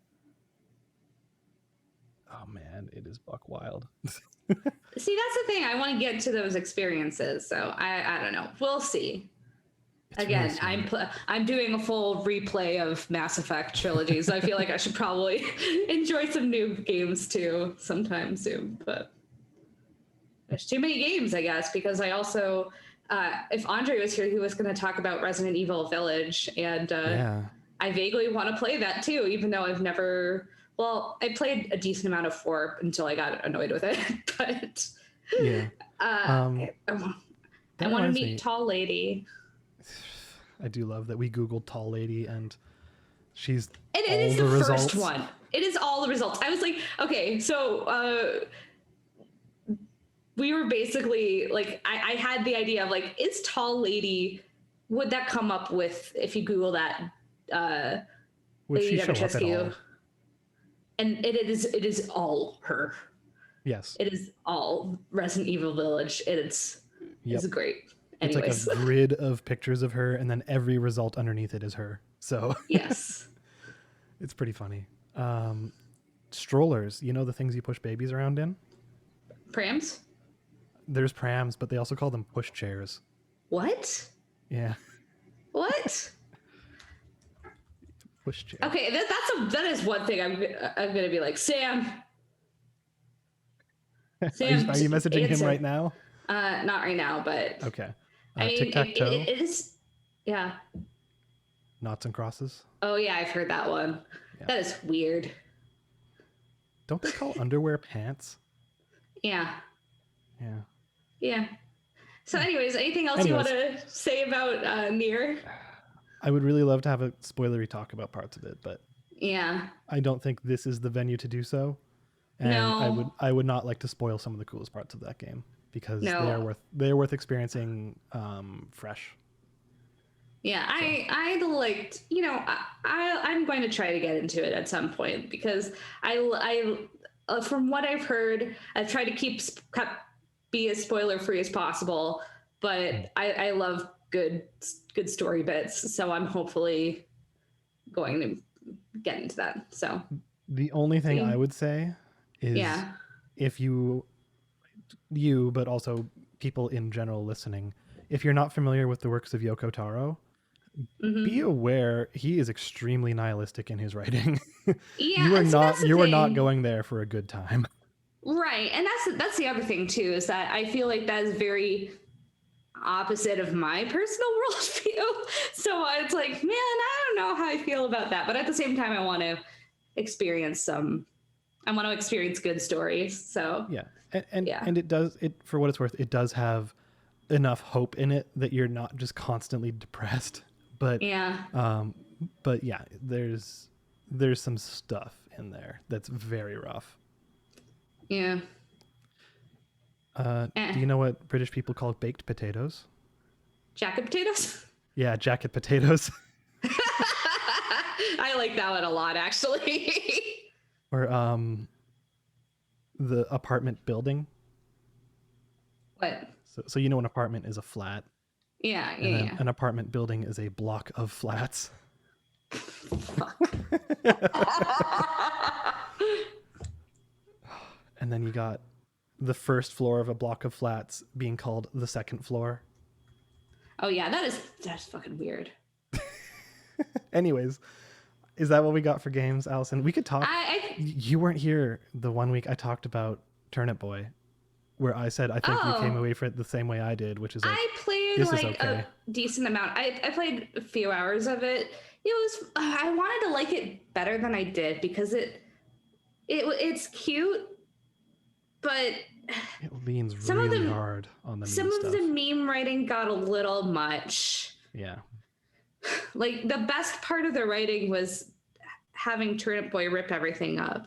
Oh, man, it is buck wild. See, that's the thing. I want to get to those experiences, so I don't know. We'll see. It's again, really I'm doing a full replay of Mass Effect trilogy, so I feel like I should probably enjoy some new games too sometime soon. But there's too many games, I guess, because I also, if Andre was here, he was going to talk about Resident Evil Village, and I vaguely want to play that too, even though I've never. Well, I played a decent amount of 4 until I got annoyed with it, but yeah, I want to meet Tall Lady. I do love that we Googled Tall Lady and she's and it is the first one. It is all the results. I was like, okay, so we were basically I had the idea of is Tall Lady, would that come up with if you Google that would she show up at all? And it is all her. Yes. It is all Resident Evil Village. It's great. Anyways. It's like a grid of pictures of her, and then every result underneath it is her. So yes, it's pretty funny. Strollers, the things you push babies around in? Prams? There's prams, but they also call them push chairs. What? Yeah. What? Pushchair. Okay, that is one thing I'm gonna be like, Sam. Sam, are you messaging answer. him right now? Not right now, but okay. I mean, tic-tac-toe. it is, yeah. Noughts and crosses. Oh yeah, I've heard that one. Yeah. That is weird. Don't they call underwear pants? Yeah. Yeah. Yeah. So, anyways, anything else you want to say about Nier? I would really love to have a spoilery talk about parts of it, but yeah, I don't think this is the venue to do so. And no. I would not like to spoil some of the coolest parts of that game because they're worth experiencing fresh. Yeah, so. I liked, I'm going to try to get into it at some point because I from what I've heard, I've tried to be as spoiler free as possible, but I love good story bits, so I'm hopefully going to get into that. So the only thing I would say is if you but also people in general listening, if you're not familiar with the works of Yoko Taro, be aware he is extremely nihilistic in his writing. Yeah, you are not going there for a good time. Right, and that's the other thing too, is that I feel like that is very opposite of my personal worldview. So it's like, man, I don't know how I feel about that, but at the same time, I want to experience good stories. So yeah, and it for what it's worth, it does have enough hope in it that you're not just constantly depressed. But but yeah, there's some stuff in there that's very rough. Yeah. Do you know what British people call baked potatoes? Jacket potatoes? Yeah, jacket potatoes. I like that one a lot, actually. Or the apartment building. What? So you know an apartment is a flat. Yeah. An apartment building is a block of flats. Fuck. And then you got the first floor of a block of flats being called the second floor. Oh yeah, that's fucking weird. Anyways, is that what we got for games, Allison? We could talk. You weren't here the one week I talked about Turnip Boy, where I said I think you came away from it the same way I did, which is like, I played a decent amount. I played a few hours of it. It was I wanted to like it better than I did because it's cute, but it leans really hard on the meme some stuff. of the meme writing got a little much. Yeah. Like the best part of the writing was having Turnip Boy rip everything up.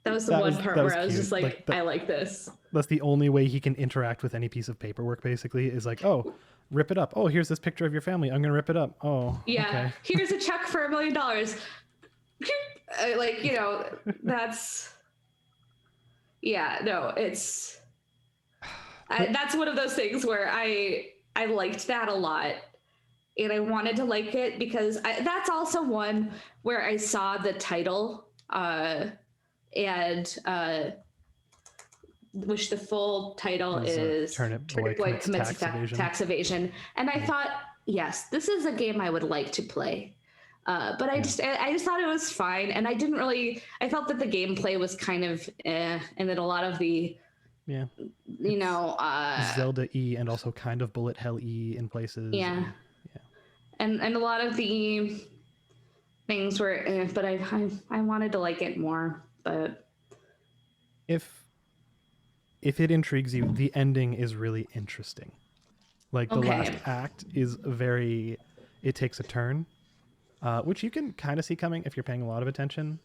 That was the one part where I was just like I like this. That's the only way he can interact with any piece of paperwork, basically, is like, oh, rip it up. Oh, here's this picture of your family. I'm going to rip it up. Oh, yeah. Okay. Here's a check for $1 million. Like, that's, yeah, no, it's, that's one of those things where I liked that a lot. And I wanted to like it because that's also one where I saw the title which the full title is Turnip Boy commits tax evasion. And I thought, yes, this is a game I would like to play. But I just thought it was fine. And I felt that the gameplay was kind of and that a lot of the, Zelda-y and also kind of bullet hell-y in places. Yeah. And a lot of the things were, but I wanted to like it more. But if it intrigues you, the ending is really interesting. Like the last act is it takes a turn, which you can kind of see coming if you're paying a lot of attention.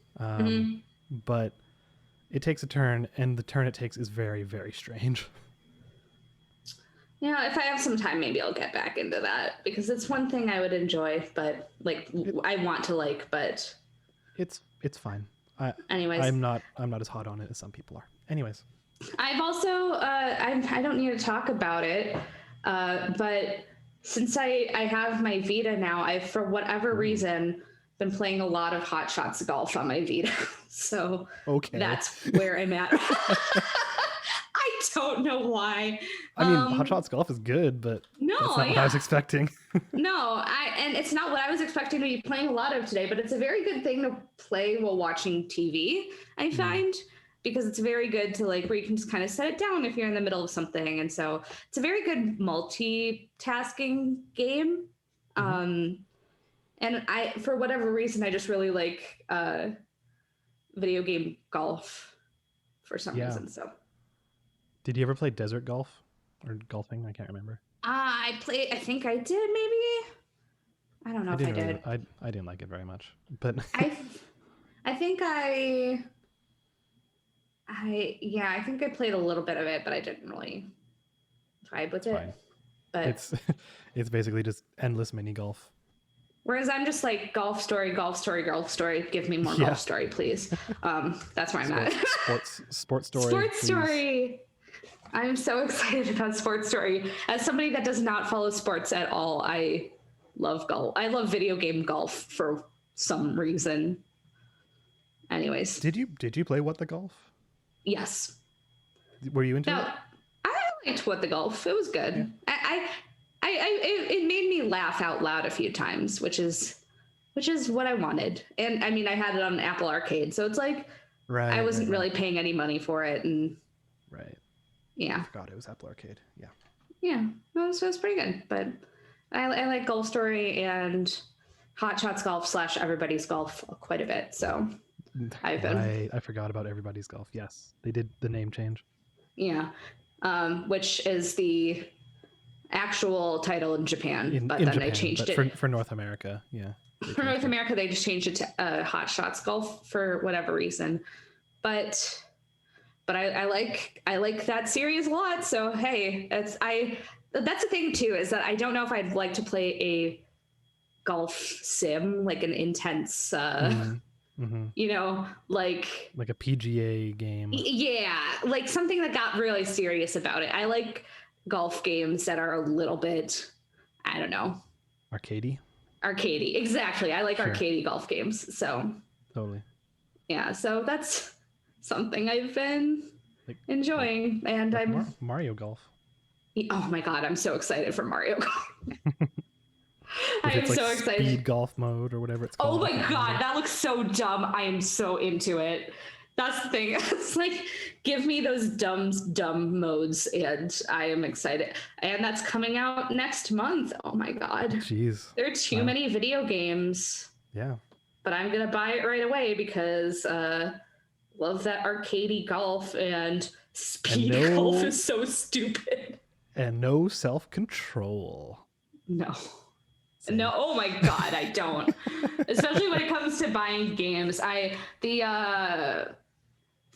But it takes a turn, and the turn it takes is very, very strange. Yeah, if I have some time, maybe I'll get back into that because it's one thing I would enjoy, but I want to like, but it's fine. Anyways, I'm not as hot on it as some people are. Anyways, I've also I don't need to talk about it, but since I have my Vita now, I've for whatever reason been playing a lot of Hot Shots golf on my Vita, so that's where I'm at. I don't know why. I mean, Hot Shots Golf is good, but no, that's not what I was expecting. No, and it's not what I was expecting to be playing a lot of today, but it's a very good thing to play while watching TV, I find, because it's very good to like where you can just kind of set it down if you're in the middle of something. And so it's a very good multitasking game. And I, for whatever reason, I just really like video game golf for some reason. So did you ever play Desert Golf or golfing? I can't remember. I think I did, maybe. I don't know if I did. I didn't like it very much, but I think I think I played a little bit of it, but I didn't really vibe with it. Fine. But it's basically just endless mini golf. Whereas I'm just like golf story. Give me more golf story, please. That's where I'm at. Sports story. Sports story. I'm so excited about Sports Story. As somebody that does not follow sports at all, I love golf. I love video game golf for some reason. Anyways. Did you play What the Golf? Yes. Were you into it? I liked What the Golf. It was good. Yeah. It made me laugh out loud a few times, which is what I wanted. And I mean, I had it on Apple Arcade, so it's like I wasn't really paying any money for it, and yeah. I forgot it was Apple Arcade. Yeah. Yeah, it was pretty good. But I like Golf Story and Hot Shots Golf / Everybody's Golf quite a bit. So I forgot about Everybody's Golf. Yes, they did the name change. Yeah, which is the actual title in Japan, but then they changed it for North America. Yeah. For North America, they just changed it to Hot Shots Golf for whatever reason. But I like that series a lot. So hey, that's the thing too, is that I don't know if I'd like to play a golf sim, like an intense you know, like a PGA game. Yeah, like something that got really serious about it. I like golf games that are a little bit, I don't know, arcadey, exactly. I like arcadey golf games. So totally. Yeah, so that's something I've been enjoying. And I'm Mario Golf. Oh my god, I'm so excited for Mario Golf. I am so excited. Speed golf mode or whatever it's called. Oh my god, that looks so dumb. I am so into it. That's the thing. It's like, give me those dumb modes, and I am excited. And that's coming out next month. Oh my god. Jeez. There are too many video games. Yeah. But I'm gonna buy it right away because love that arcadey golf, and speed golf is so stupid. And no self-control. No. No, oh my god, I don't. Especially when it comes to buying games. The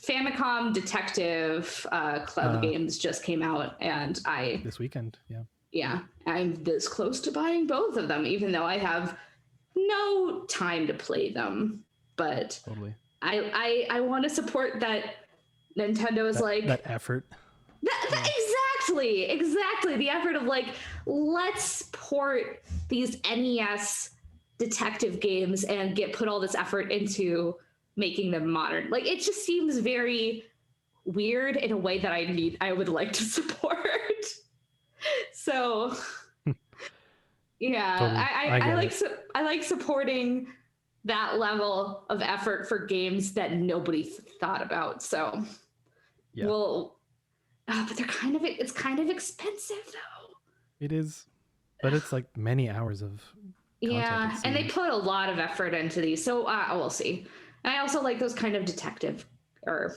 Famicom Detective Club games just came out, and this weekend, I'm this close to buying both of them, even though I have no time to play them. But totally. I want to support that Nintendo is that effort. Exactly. The effort of like, let's port these NES detective games and put all this effort into making them modern. Like, it just seems very weird in a way that I would like to support. So yeah, totally. I like supporting that level of effort for games that nobody thought about. So but it's kind of expensive though. It is, but it's like many hours of content, and they put a lot of effort into these, so we'll see. And I also like those kind of detective or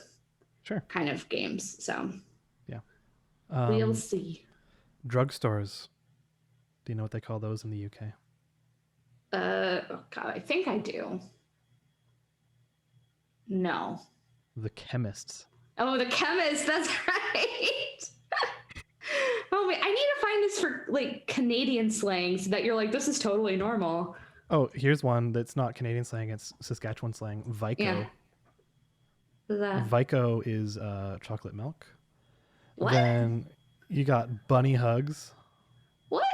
kind of games, so we'll see. Drugstores, do you know what they call those in the UK? Oh god, I think I do. No. The chemists. Oh, the chemist, that's right. Oh wait, I need to find this for like Canadian slang so that you're like, this is totally normal. Oh, here's one that's not Canadian slang, it's Saskatchewan slang. Vico. Yeah. Vico is chocolate milk. What? Then you got bunny hugs. What?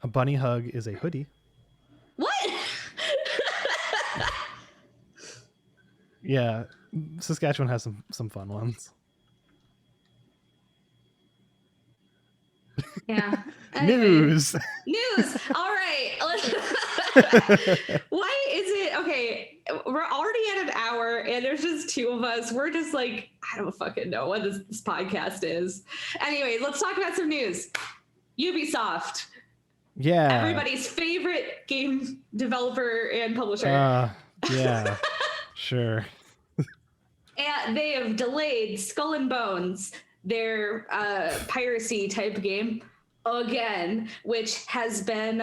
A bunny hug is a hoodie. What? Yeah, Saskatchewan has some fun ones. Yeah. News. News. All right. Why is it okay? We're already at an hour and there's just two of us. We're just like, I don't fucking know what this podcast is. Anyway, let's talk about some news. Ubisoft. Yeah. Everybody's favorite game developer and publisher. Yeah. Sure. And they have delayed Skull and Bones, their piracy type game, again, which has been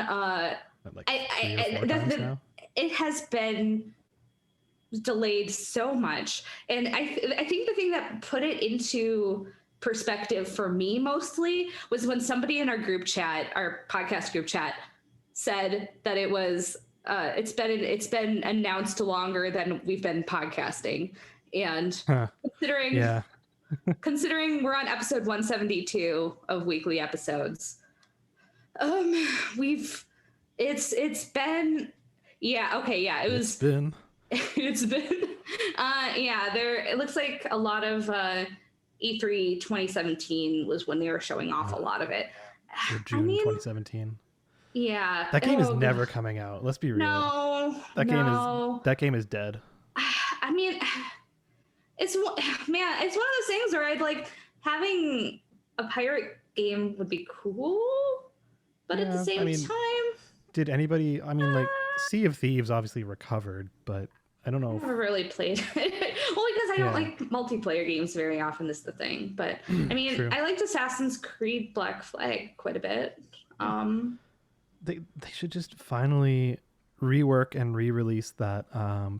it has been delayed so much. And I think the thing that put it into perspective for me mostly was when somebody in our group chat, our podcast group chat, said that it was it's been announced longer than we've been podcasting. And considering we're on episode 172 of weekly episodes, it's been it looks like a lot of E3 2017 was when they were showing off a lot of it. June 2017. Yeah, that game is never coming out. Let's be real. That game is dead. I mean, it's one of those things where I'd like having a pirate game would be cool, but at the same time, did anybody? I mean, like Sea of Thieves obviously recovered, but I don't know. I've never really played it. Well, because I don't like multiplayer games very often is the thing. But I mean, true. I liked Assassin's Creed Black Flag quite a bit. They should just finally rework and re-release that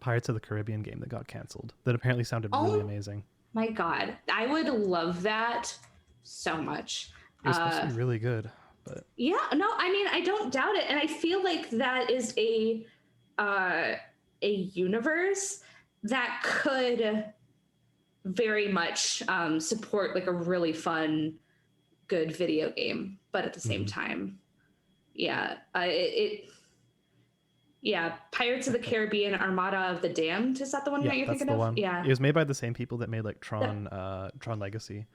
Pirates of the Caribbean game that got canceled. That apparently sounded really amazing. My God, I would love that so much. It was supposed to be really good, but yeah, no, I mean, I don't doubt it, and I feel like that is a universe that could very much support like a really fun, good video game, but at the same time, Pirates of the Caribbean Armada of the Damned, is that the one that you're thinking of? Yeah, it was made by the same people that made like Tron Legacy.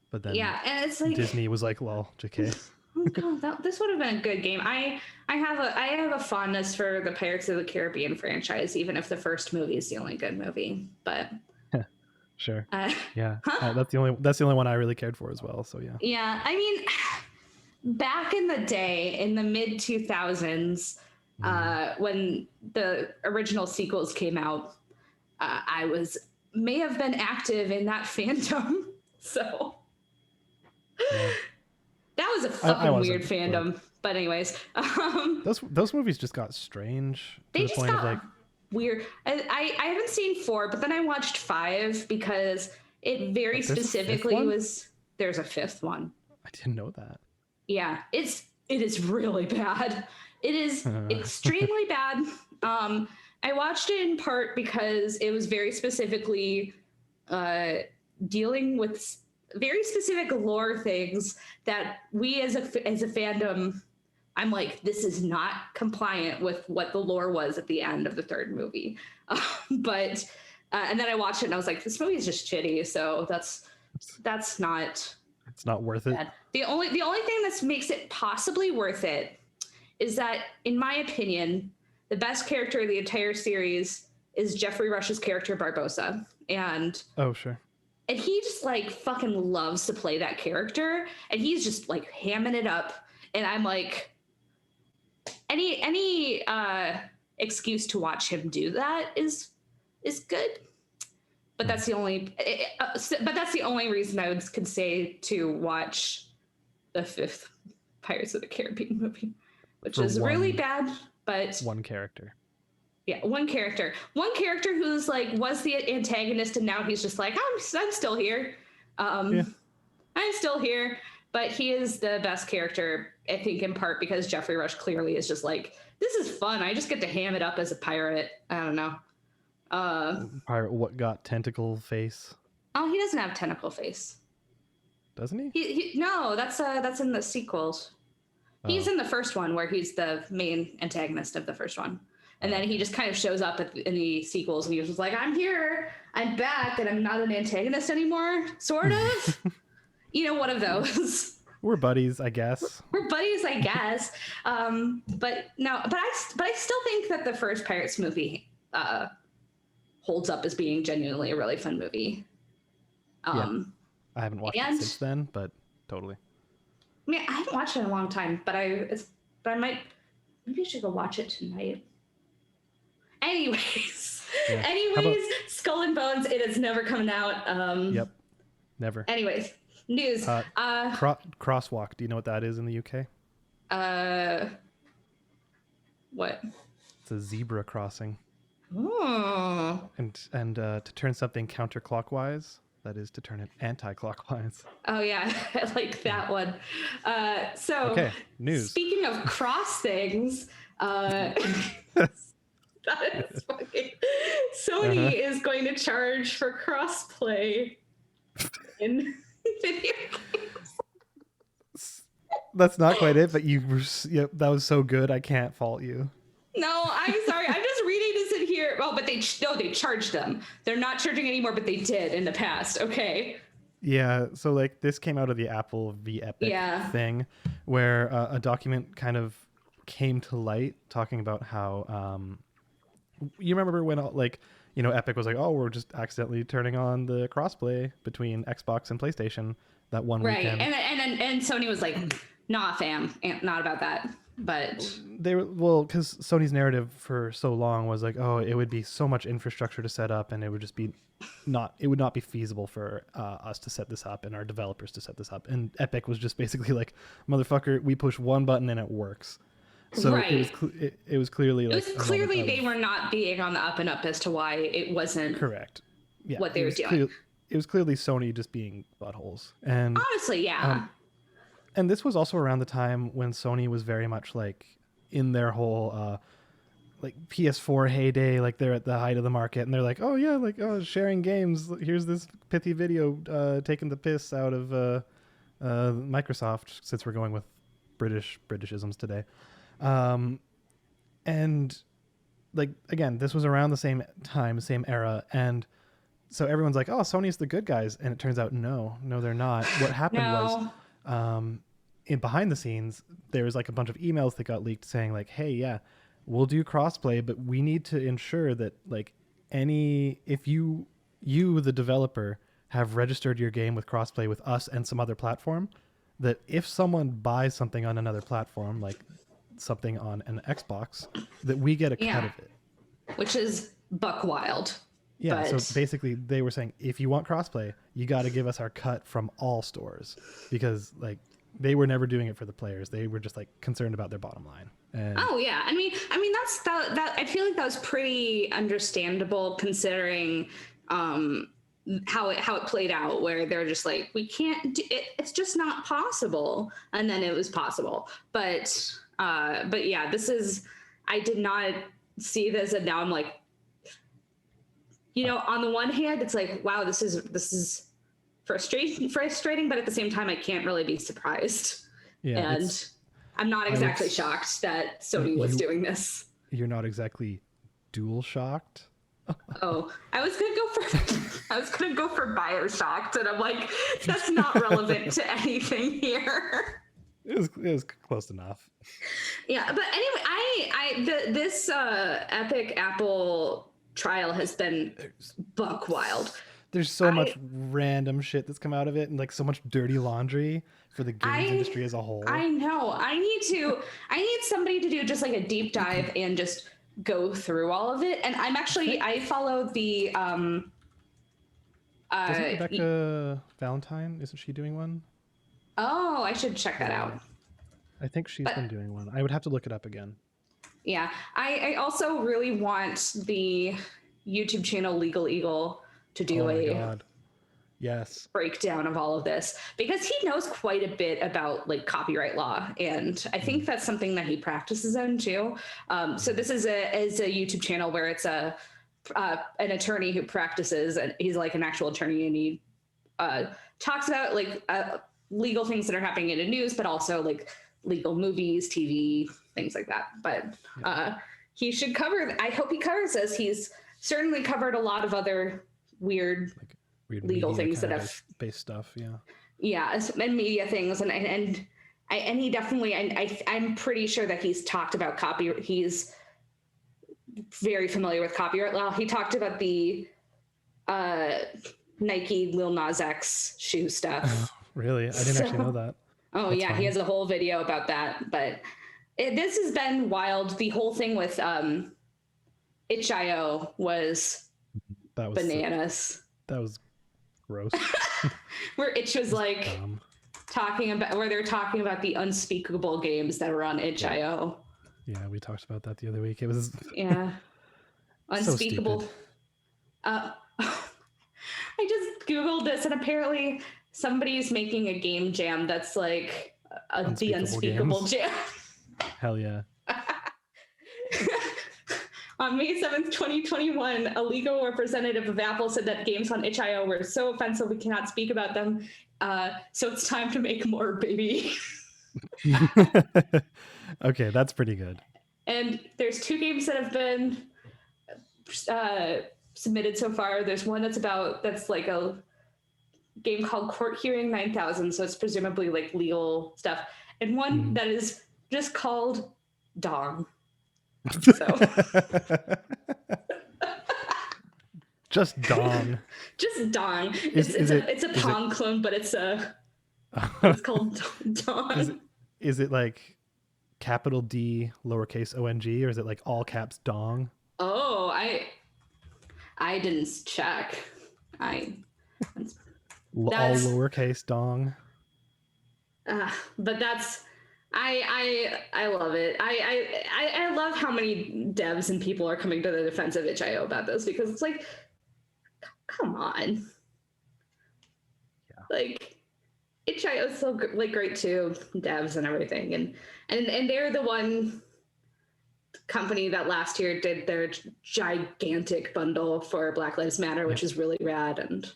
But then and it's like Disney was like, lol, JK. Oh God, this would have been a good game. I have a fondness for the Pirates of the Caribbean franchise, even if the first movie is the only good movie. But sure, that's the only one I really cared for as well. So yeah. Yeah, I mean, back in the day, in the mid 2000s, when the original sequels came out, I may have been active in that fandom. So. Yeah. That was a fucking weird fandom. But anyways. Those movies just got strange. They just got weird. I haven't seen 4, but then I watched 5 because it very specifically was... There's a 5th one. I didn't know that. Yeah. It is really bad. It is extremely bad. I watched it in part because it was very specifically dealing with very specific lore things that we as a fandom, I'm like, this is not compliant with what the lore was at the end of the 3rd movie. But and then I watched it and I was like, this movie is just shitty. So that's not. It's not worth it. The only thing that makes it possibly worth it is that, in my opinion, the best character of the entire series is Jeffrey Rush's character Barbossa. And sure. And he just like fucking loves to play that character, and he's just like hamming it up. And I'm like, any excuse to watch him do that is good. But that's the only reason I could say to watch the 5th Pirates of the Caribbean movie, which is really bad. But one character. Yeah, one character who's like was the antagonist, and now he's just like, I'm still here. I'm still here, but he is the best character, I think, in part because Jeffrey Rush clearly is just like, this is fun. I just get to ham it up as a pirate. I don't know. Pirate what got tentacle face? Oh, he doesn't have tentacle face. Doesn't he? He no, that's in the sequels. He's in the first one where he's the main antagonist of the first one. And then he just kind of shows up in the sequels and he was just like, I'm here, I'm back, and I'm not an antagonist anymore, sort of. One of those. We're buddies, I guess. We're buddies, I guess. But no, but I still think that the first Pirates movie holds up as being genuinely a really fun movie. Yeah. I haven't watched it since then, but totally. I mean, I haven't watched it in a long time, but I might, maybe I should go watch it tonight. Anyways, Skull and Bones, it is never coming out. Yep, never. Anyways, news. Crosswalk, do you know what that is in the UK? What? It's a zebra crossing. Oh. And to turn something counterclockwise, that is to turn it anti-clockwise. Oh yeah, I like that one. Okay, news. Speaking of cross things, that is fucking... Sony is going to charge for crossplay in video games. That's not quite it, but that was so good. I can't fault you. No, I'm sorry. I'm just reading this in here. Oh, but they charged them. They're not charging anymore, but they did in the past. Okay. Yeah. So like this came out of the Apple v Epic thing, where a document kind of came to light talking about how you remember when Epic was like, oh, we're just accidentally turning on the crossplay between Xbox and PlayStation that one weekend. Right. And Sony was like, nah, fam, not about that. But they were, because Sony's narrative for so long was like, oh, it would be so much infrastructure to set up, and it would just be it would not be feasible for us to set this up and our developers to set this up. And Epic was just basically like, motherfucker, we push one button and it works. So it was clearly they were not being on the up and up as to why it wasn't correct. Yeah, what they were doing. It was clearly Sony just being buttholes. And honestly, yeah. And this was also around the time when Sony was very much like in their whole like PS4 heyday, like they're at the height of the market, and they're like, oh yeah, like sharing games. Here's this pithy video taking the piss out of Microsoft, since we're going with british-isms today. And like again, this was around the same time, same era, and so everyone's like, oh, Sony's the good guys, and it turns out no, they're not. What happened was in behind the scenes, there was like a bunch of emails that got leaked saying like, hey, yeah, we'll do crossplay, but we need to ensure that like if you the developer have registered your game with crossplay with us and some other platform, that if someone buys something on another platform, like something on an Xbox, that we get a cut of it. Which is buck wild. Yeah, so basically they were saying, if you want crossplay, you got to give us our cut from all stores, because like they were never doing it for the players. They were just like concerned about their bottom line. And oh yeah, I mean that's that. I feel like that was pretty understandable considering how it played out, where they're just like, we can't do it. It's just not possible. And then it was possible. But yeah, I did not see this, and now I'm like, on the one hand, it's like, wow, this is frustrating, but at the same time, I can't really be surprised. Yeah, and I'm not exactly shocked that Sony was doing this. You're not exactly dual shocked. Oh, I was gonna go for BioShocked, and I'm like, that's not relevant to anything here. It was close enough. Yeah, but anyway, this Epic Apple trial has been buck wild. There's so much random shit that's come out of it, and like so much dirty laundry for the games industry as a whole. I know. I need somebody to do just like a deep dive and just go through all of it. And I follow the Doesn't Rebecca Valentine, isn't she doing one? Oh, I should check that out. I think she's been doing one. I would have to look it up again. Yeah. I also really want the YouTube channel Legal Eagle to do yes, breakdown of all of this, because he knows quite a bit about like copyright law, and I think that's something that he practices in too. So this is a YouTube channel where it's an attorney who practices, and he's like an actual attorney, and he talks about like legal things that are happening in the news, but also like legal movies, TV, things like that. But he should cover. I hope he covers this. He's certainly covered a lot of other weird legal things that have based stuff. Yeah, and media things, and he definitely, I'm pretty sure that he's talked about copyright. He's very familiar with copyright law. He talked about the Nike Lil Nas X shoe stuff. Really? I didn't actually know that. Oh, that's funny. He has a whole video about that. But this has been wild. The whole thing with itch.io was bananas. That was gross. Where Itch was like talking about, where they're talking about the unspeakable games that were on itch.io. Yeah, we talked about that the other week. It was unspeakable. So I just Googled this, and apparently somebody's making a game jam that's like the unspeakable jam. Hell yeah. On May 7th, 2021, a legal representative of Apple said that games on itch.io were so offensive we cannot speak about them. So it's time to make more, baby. Okay, that's pretty good. And there's 2 games that have been submitted so far. There's one that's like a game called Court Hearing 9000, so it's presumably like legal stuff, and one that is just called Dong. So just Dong. Just Dong. It's a Pong clone, but it's called Dong. Is it like capital D lowercase ONG, or is it like all caps Dong? Oh, I didn't check. All lowercase Dong. But that's I love it. I love how many devs and people are coming to the defense of itch.io about this, because it's like, come on. Yeah. Like, itch.io is so like great too, devs and everything, and they're the one company that last year did their gigantic bundle for Black Lives Matter, which is really rad, and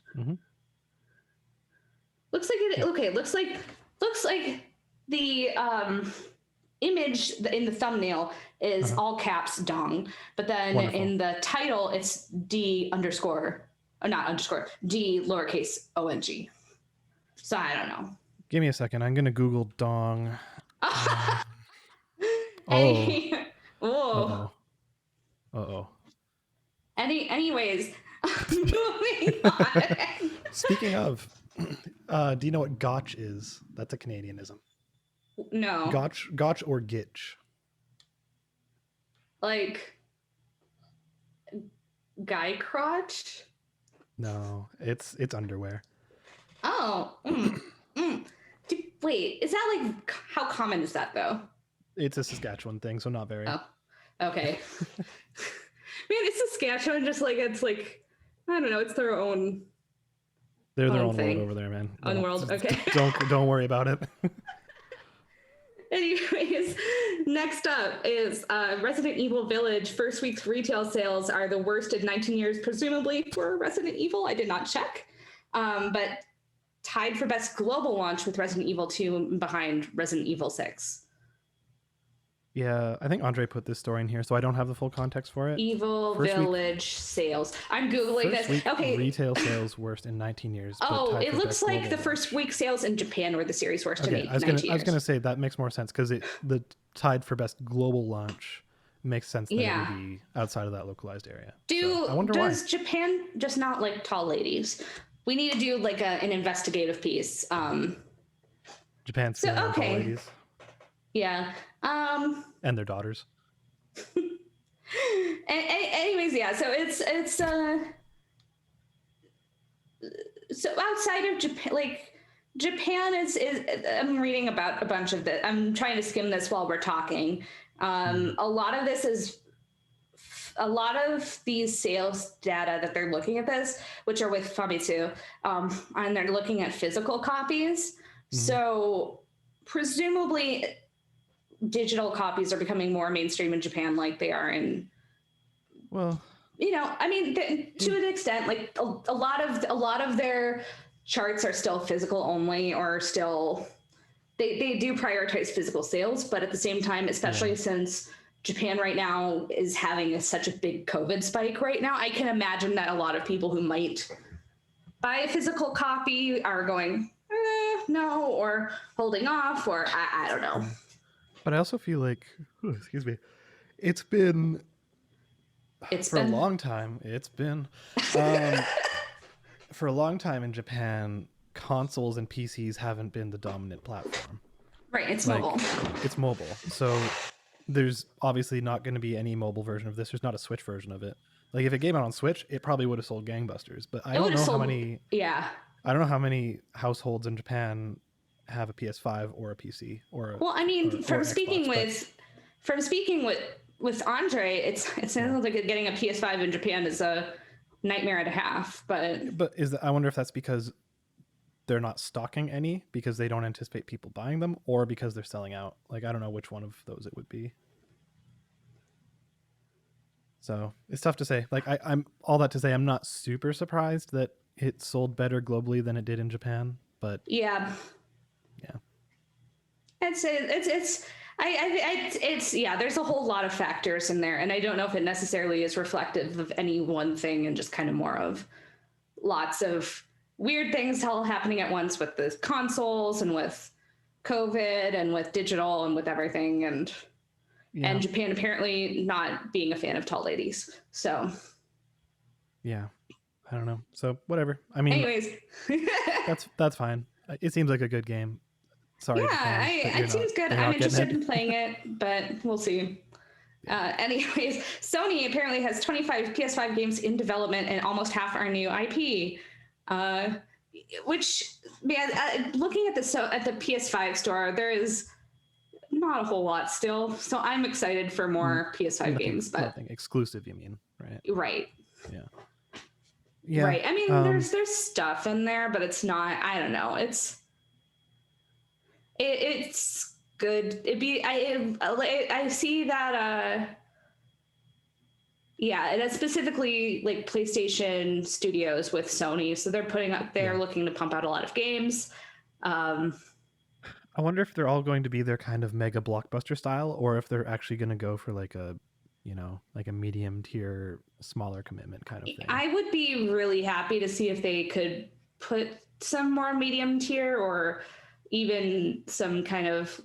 looks like it. Okay, looks like the image in the thumbnail is all caps Dong, but then in the title it's D lowercase ONG. So I don't know. Give me a second. I'm gonna Google Dong. Whoa. Uh-oh. Anyways, moving on. Speaking of, do you know what gotch is? That's a Canadianism. No. Gotch or gitch? Like guy crotch? No, it's underwear. Oh. Wait, is that like, how common is that though? It's a Saskatchewan thing, so not very. Oh, okay. Man, it's Saskatchewan, just like, it's like, I don't know, it's their own. They're their own world over there, man. Own world, okay. Don't worry about it. Anyways, next up is Resident Evil Village. First week's retail sales are the worst in 19 years, presumably for Resident Evil. I did not check. But tied for best global launch with Resident Evil 2 behind Resident Evil 6. Yeah, I think Andre put this story in here, so I don't have the full context for it. Evil Village sales. I'm Googling this. Okay. Retail sales worst in 19 years. Oh, it looks like the first week sales in Japan were the series worst in 19 years. I was going to say that makes more sense, because the tied for best global launch makes sense that it would be outside of that localized area. Does Japan just not like tall ladies? We need to do like an investigative piece. Japan's tall ladies. Yeah. And their daughters. Anyways, yeah. So it's so outside of Japan, like Japan is. I'm reading about a bunch of this. I'm trying to skim this while we're talking. A lot of this is. A lot of these sales data that they're looking at this, which are with Famitsu, and they're looking at physical copies. So presumably digital copies are becoming more mainstream in Japan, like they are in. Well, I mean, to an extent, like a lot of their charts are still physical only, or still they do prioritize physical sales, but at the same time, especially since Japan right now is having such a big COVID spike right now, I can imagine that a lot of people who might buy a physical copy are going, no, or holding off, or I don't know. But I also feel like, excuse me, it's been for a long time for a long time in Japan, consoles and PCs haven't been the dominant platform. Right, it's mobile. It's mobile. So there's obviously not going to be any mobile version of this. There's not a Switch version of it. Like if it came out on Switch, it probably would have sold gangbusters. But I don't know how many. Yeah. I don't know how many households in Japan have a PS5 or a PC or. Well, I mean, from speaking with Andre, it sounds like getting a PS5 in Japan is a nightmare and a half. But I wonder if that's because they're not stocking any because they don't anticipate people buying them, or because they're selling out. Like I don't know which one of those it would be. So it's tough to say. Like I'm all that to say, I'm not super surprised that it sold better globally than it did in Japan. But yeah. It's there's a whole lot of factors in there, and I don't know if it necessarily is reflective of any one thing, and just kind of more of lots of weird things all happening at once with the consoles and with COVID and with digital and with everything, and Japan apparently not being a fan of tall ladies. So yeah, I don't know. So whatever. I mean, anyways, that's fine. It seems like a good game. Sorry. Yeah, it seems good. I'm interested in playing it, but we'll see. Anyways, Sony apparently has 25 PS5 games in development, and almost half are new IP. Which, looking at the PS5 store, there is not a whole lot still. So I'm excited for more PS5 games, but nothing exclusive. You mean, right? Right. Yeah. Right. I mean, there's stuff in there, but it's not. I don't know. It's good. I see that. Yeah, and it's specifically like PlayStation Studios with Sony, so they're looking to pump out a lot of games. I wonder if they're all going to be their kind of mega blockbuster style, or if they're actually going to go for like a medium tier, smaller commitment kind of thing. I would be really happy to see if they could put some more medium tier or even some kind of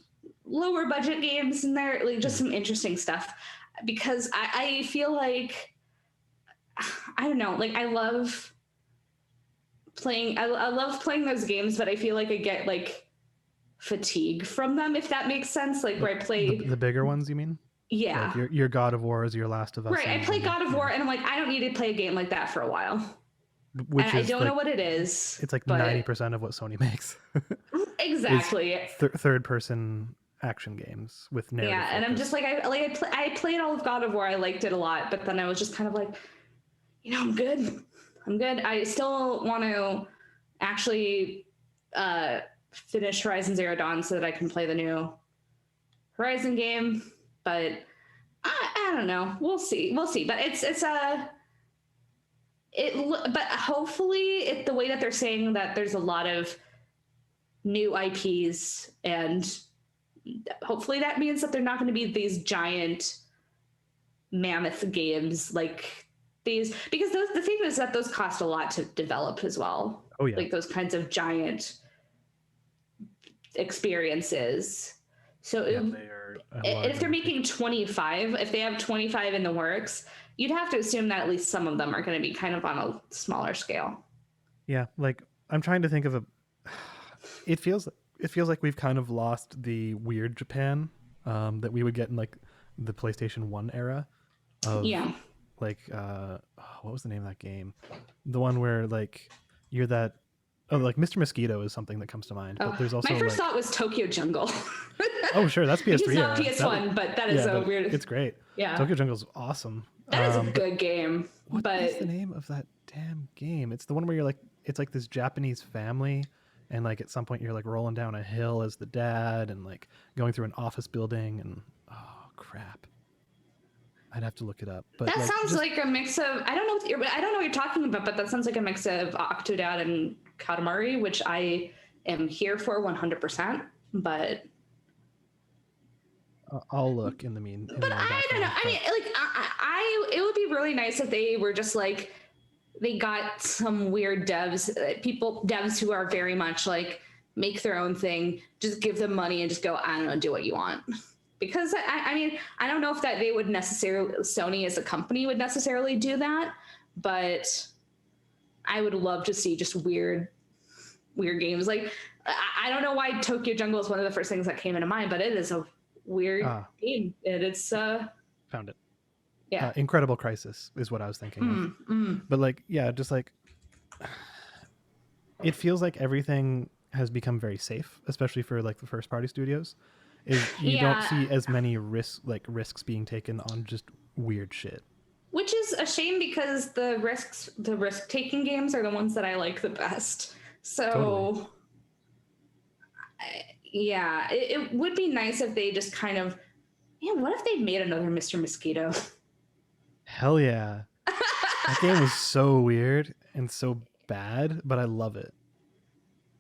lower budget games in there, like just some interesting stuff. Because I feel like, I don't know, like I love playing those games, but I feel like I get like fatigue from them, if that makes sense. Like where I play the bigger ones, you mean? Yeah. Like your God of War is your Last of Us. Right. I play God of War and I'm like, I don't need to play a game like that for a while. I don't know what it is. It's like 90% of what Sony makes. Exactly. Third person action games with narrative. Yeah, and I'm just like I played all of God of War. I liked it a lot, but then I was just kind of like, I'm good. I still want to actually finish Horizon Zero Dawn so that I can play the new Horizon game, but I don't know. We'll see. But but hopefully the way that they're saying that there's a lot of new IPs, and hopefully that means that they're not going to be these giant mammoth games like these, because the thing is that those cost a lot to develop as well. Oh yeah. Like those kinds of giant experiences. So if they're making 25, if they have 25 in the works, you'd have to assume that at least some of them are going to be kind of on a smaller scale. Yeah, like I'm trying to think of it feels like we've kind of lost the weird Japan that we would get in like the PlayStation 1 era of like what was the name of that game? The one where like you're that like Mr. Mosquito is something that comes to mind. But there's also my first thought was Tokyo Jungle. Oh sure, that's PS3. It's not PS1, but that is so weird. It's great. Yeah. Tokyo Jungle's awesome. That is a good game. What is the name of that damn game? It's the one where you're like, it's like this Japanese family, and like at some point you're like rolling down a hill as the dad, and like going through an office building, and oh crap, I'd have to look it up. But that sounds like a mix of I don't know what you're talking about, but that sounds like a mix of Octodad and Katamari, which I am here for 100%. But I'll look in the meantime. But I don't know. I mean, like, it would be really nice if they were just like, they got some weird devs who are very much like make their own thing, just give them money and just go, I don't know, do what you want. Because I mean, I don't know if that they would necessarily, Sony as a company would necessarily do that, but I would love to see just weird games. Like, I don't know why Tokyo Jungle is one of the first things that came into mind, but it is a weird game. It's found it. Yeah. Incredible Crisis is what I was thinking of. But like, yeah, just like, it feels like everything has become very safe, especially for like the first party studios. Is you don't see as many risks being taken on just weird shit. Which is a shame because the risk-taking games are the ones that I like the best. So, totally. It would be nice if they just kind of, what if they made another Mr. Mosquito? Hell yeah. That game was so weird and so bad, but I love it.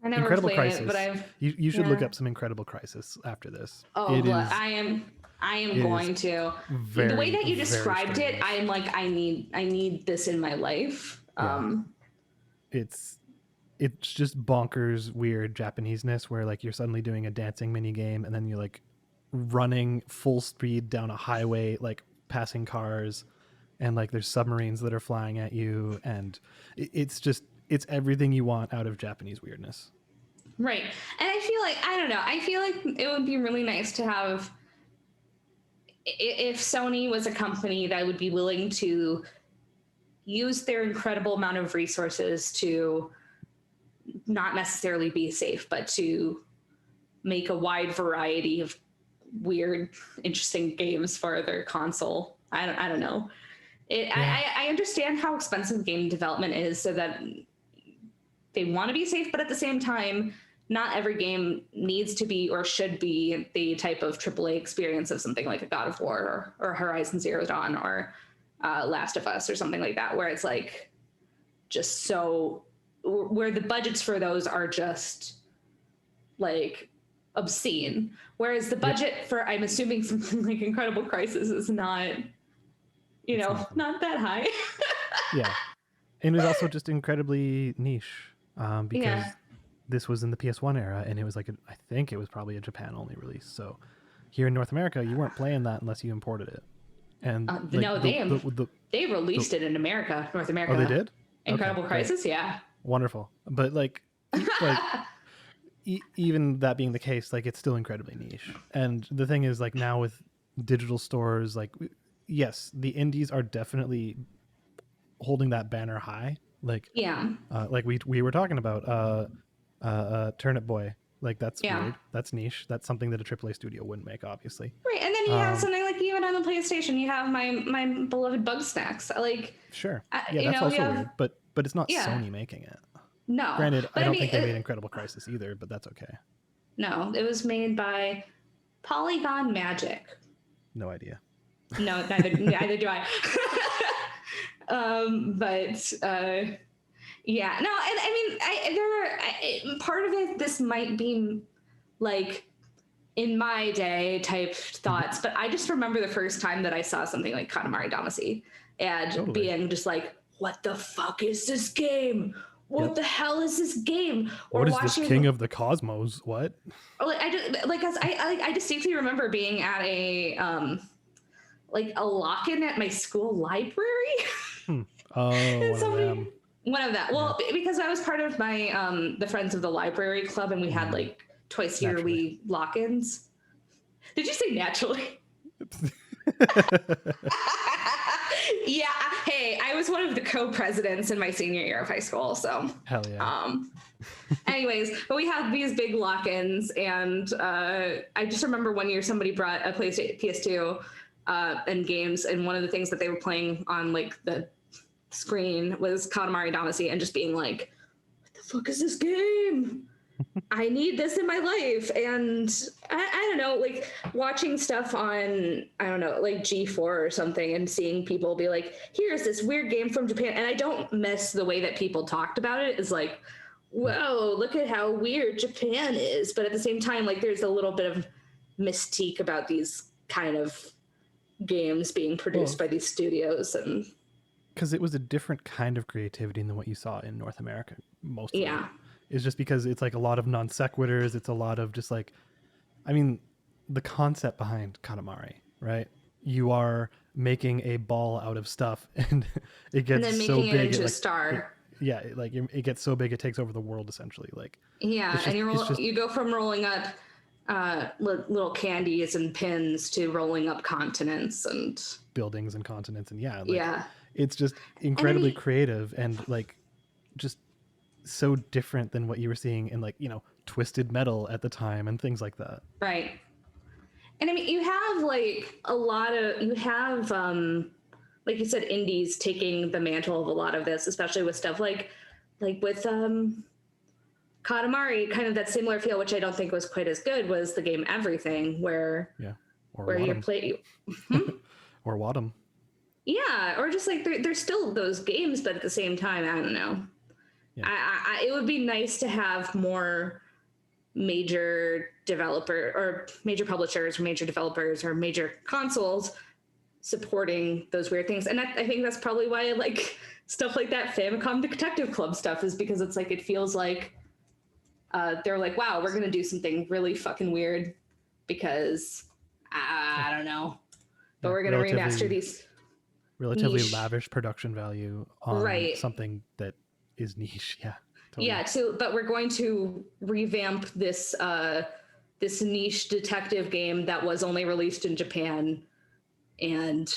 I never Incredible played Crisis. it, but you should look up some Incredible Crisis after this. Oh, I am going to. The way that you described it, I'm like, I need this in my life. Yeah. It's just bonkers weird Japaneseness where like you're suddenly doing a dancing mini game and then you're like running full speed down a highway, like passing cars, and like there's submarines that are flying at you, and it's everything you want out of Japanese weirdness. Right. And I feel like, I don't know, I feel like it would be really nice to have, if Sony was a company that would be willing to use their incredible amount of resources to not necessarily be safe, but to make a wide variety of weird, interesting games for their console. I don't know. I understand how expensive game development is, so that they want to be safe, but at the same time, not every game needs to be or should be the type of AAA experience of something like a God of War or Horizon Zero Dawn or Last of Us or something like that, where it's like just so, where the budgets for those are just like obscene. Whereas the budget for, I'm assuming, something like Incredible Crisis is not, not that high. Yeah. And it was also just incredibly niche because this was in the PS1 era, and it was like, I think it was probably a Japan only release. So here in North America, you weren't playing that unless you imported it. And no, they released it in America, North America. Oh, they did? Incredible Crisis, right. Yeah. Wonderful. But even that being the case, like, it's still incredibly niche. And the thing is, like, now with digital stores, like, yes, the indies are definitely holding that banner high. Like, like we were talking about Turnip Boy. Like, that's weird. That's niche. That's something that a AAA studio wouldn't make, obviously. Right, and then you have something like, even on the PlayStation, you have my beloved Bug Snacks. Like, sure, that's also weird. But it's not Sony making it. No. Granted, I don't think they made Incredible Crisis either, but that's okay. No, it was made by Polygon Magic. No idea. No, neither do I. Yeah, no, and I mean, part of it, this might be like in my day type thoughts, but I just remember the first time that I saw something like Katamari Damacy and being just like, what the fuck is this game? What the hell is this game? Or what is this King of the Cosmos? What? I distinctly remember being at a lock-in at my school library. Oh, one of that. Well, because I was part of my the Friends of the Library Club, and we had like twice yearly lock-ins. Did you say naturally? Yeah. Hey, I was one of the co-presidents in my senior year of high school, so hell yeah. Anyways, but we had these big lock-ins, and I just remember one year somebody brought a PlayStation PS2 and games, and one of the things that they were playing on like the screen was Katamari Damacy, and just being like, what the fuck is this game? I need this in my life. And I don't know, like watching stuff on, I don't know, like G4 or something, and seeing people be like, here's this weird game from Japan. And I don't miss the way that people talked about it. Is like, whoa, look at how weird Japan is. But at the same time, like there's a little bit of mystique about these kind of games being produced by these studios. And because it was a different kind of creativity than what you saw in North America mostly. is just because it's like a lot of non sequiturs. It's a lot of just like, I mean, the concept behind Katamari, right? You are making a ball out of stuff, and it gets and then so making big, it into a like, star. it gets so big it takes over the world essentially. Like, Yeah, just, and you go from rolling up little candies and pins to rolling up continents and buildings and continents, and yeah, it's just incredibly creative and like just so different than what you were seeing in, like, you know, Twisted Metal at the time and things like that. Right. And I mean, you have like like you said, indies taking the mantle of a lot of this, especially with stuff like with Katamari, kind of that similar feel, which I don't think was quite as good, was the game Everything, where you play or Wadham. Yeah, or just like there's still those games, but at the same time, I don't know. Yeah. It would be nice to have more major developer or major publishers or major developers or major consoles supporting those weird things. And I think that's probably why I like stuff like that Famicom Detective Club stuff, is because it's like, it feels like they're like, wow, we're going to do something really fucking weird because I don't know, but we're going to remaster these. Relatively lavish production value on something that is niche. Yeah. Totally. Yeah. But we're going to revamp this, this niche detective game that was only released in Japan and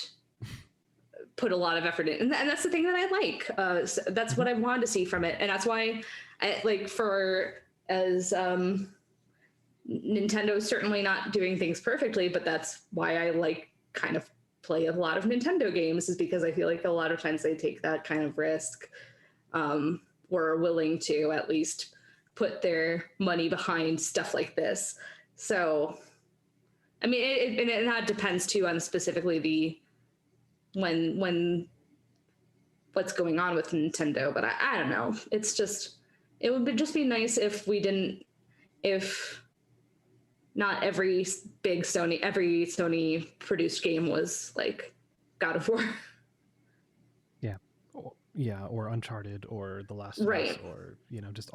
put a lot of effort in. And that's the thing that I like. So that's what I wanted to see from it. And that's why I like, as Nintendo's certainly not doing things perfectly, but that's why I like kind of play a lot of Nintendo games, is because I feel like a lot of times they take that kind of risk, or are willing to at least put their money behind stuff like this. So, I mean, it not depends too on specifically when what's going on with Nintendo, but I don't know. It's just, it would just be nice if if not every Sony produced game was like God of War. Yeah, or Uncharted, or The Last of Us, or, you know, just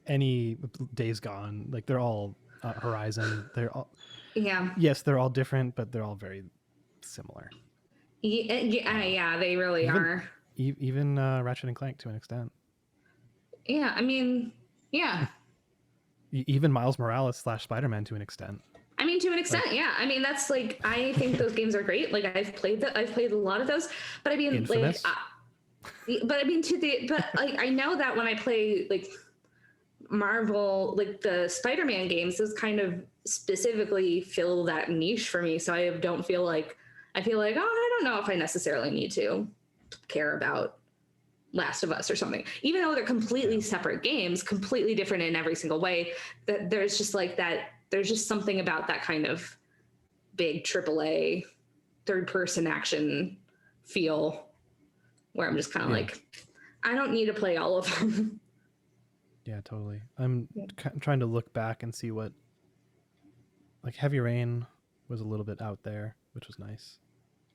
any Days Gone. Like, they're all Horizon. They're all yes, they're all different, but they're all very similar. Yeah, they really are. Even Ratchet and Clank to an extent. Yeah, I mean, yeah. Even Miles Morales / Spider-Man to an extent. I mean, to an extent, like, yeah. I mean, that's like, I think those games are great. Like, I've played a lot of those, but I mean, Infamous. But like, I know that when I play like Marvel, like the Spider-Man games, those kind of specifically fill that niche for me. So I feel like, oh, I don't know if I necessarily need to care about Last of Us or something, even though they're completely separate games, completely different in every single way. That there's just like that. There's just something about that kind of big AAA third-person action feel where I'm just kind of like, I don't need to play all of them. Yeah, totally. I'm trying to look back and see what, like, Heavy Rain was a little bit out there, which was nice.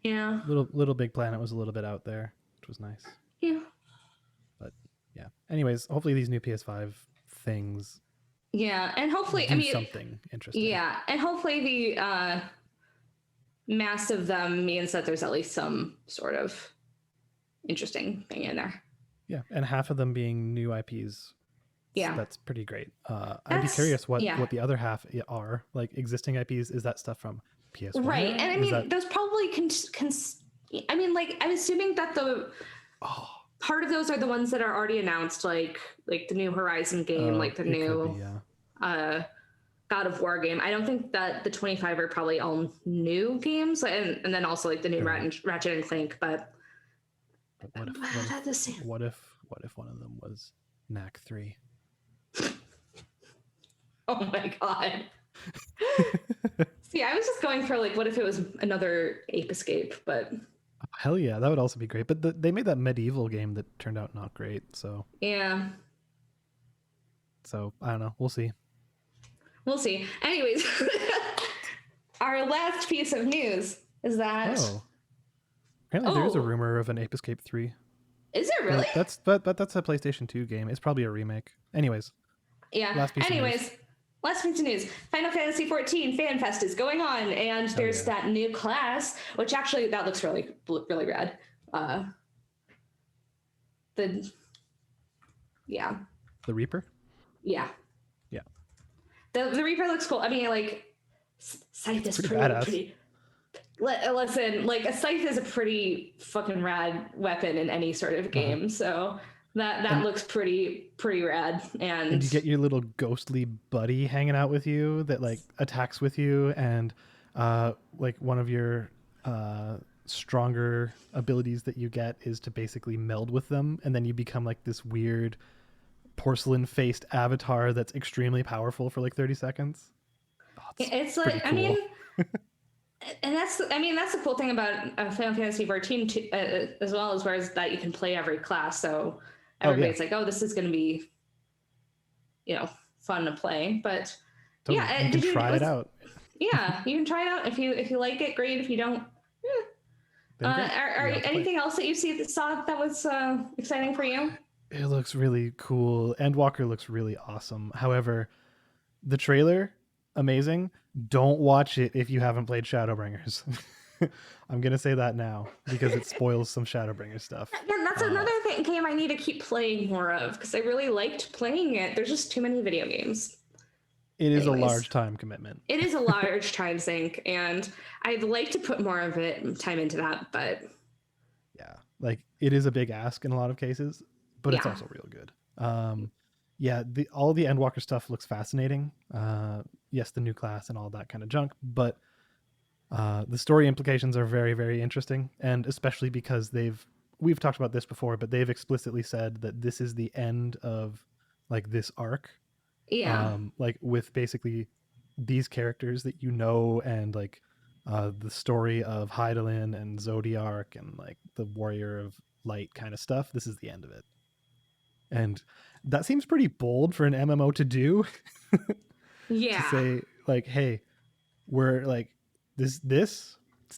Yeah. Little Big Planet was a little bit out there, which was nice. Yeah. But yeah. Anyways, hopefully these new PS5 things. Yeah, and hopefully, something interesting. Yeah, and hopefully the mass of them means that there's at least some sort of interesting thing in there. Yeah, and half of them being new IPs. Yeah, that's pretty great. I'd be curious what the other half are. Like, existing IPs. Is that stuff from PS1? Right, and I mean, those probably I mean, like, I'm assuming that part of those are the ones that are already announced, like the new Horizon game, like the new God of War game. I don't think that the 25 are probably all new games, and then also like the new Ratchet and Clank. But what if one of them was Knack 3? Oh my god. See, I was just going for like, what if it was another Ape Escape? But hell yeah, that would also be great. But they made that medieval game that turned out not great. So yeah. So I don't know. We'll see. Anyways, our last piece of news is that apparently there's a rumor of an Ape Escape 3. Is there really? But that's a PlayStation 2 game. It's probably a remake. Anyways. Yeah. Last piece Anyways, of news. last piece of news. Final Fantasy XIV Fan Fest is going on, and there's that new class, which actually that looks really, really rad. The Reaper? Yeah. Yeah. The Reaper looks cool. I mean, like, Scythe is pretty. Listen, like, a Scythe is a pretty fucking rad weapon in any sort of game, so that looks pretty rad. And you get your little ghostly buddy hanging out with you that, like, attacks with you, and like, one of your stronger abilities that you get is to basically meld with them, and then you become like this weird porcelain-faced avatar that's extremely powerful for like 30 seconds. It's like, cool. I mean, and that's the cool thing about Final Fantasy XIV as well, as far as that you can play every class. So everybody's like, oh, this is going to be, fun to play. But totally. yeah, you can try it out. Yeah, you can try it out. If you like it, great. If you don't, anything else that you saw that was exciting for you? It looks really cool. Endwalker looks really awesome. However, the trailer, amazing. Don't watch it if you haven't played Shadowbringers. I'm going to say that now because it spoils some Shadowbringers stuff. Yeah, that's another game I need to keep playing more of because I really liked playing it. There's just too many video games. It is a large time commitment. It is a large time sink, and I'd like to put more of time into that, but... Yeah, like, it is a big ask in a lot of cases. But it's also real good. All the Endwalker stuff looks fascinating. Yes, the new class and all that kind of junk, but the story implications are very, very interesting, and especially because we've talked about this before, but they've explicitly said that this is the end of like this arc. Yeah. Like with basically these characters that and like the story of Hydaelyn and Zodiark and like the Warrior of Light kind of stuff. This is the end of it. And that seems pretty bold for an MMO to do. Yeah. To say, like, hey, we're like, this, it's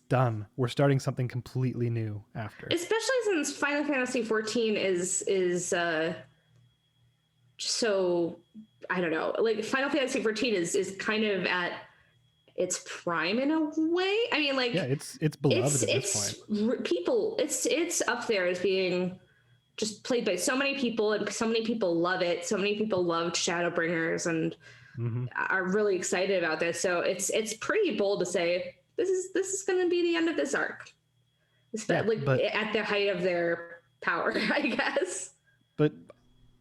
done. We're starting something completely new after. Especially since Final Fantasy XIV is so, I don't know, like Final Fantasy XIV is kind of at its prime in a way. I mean, like, yeah, it's beloved at this point. It's up there as being just played by so many people, and so many people love it. So many people loved Shadowbringers and are really excited about this. So it's pretty bold to say this is going to be the end of this arc. But at the height of their power, I guess. But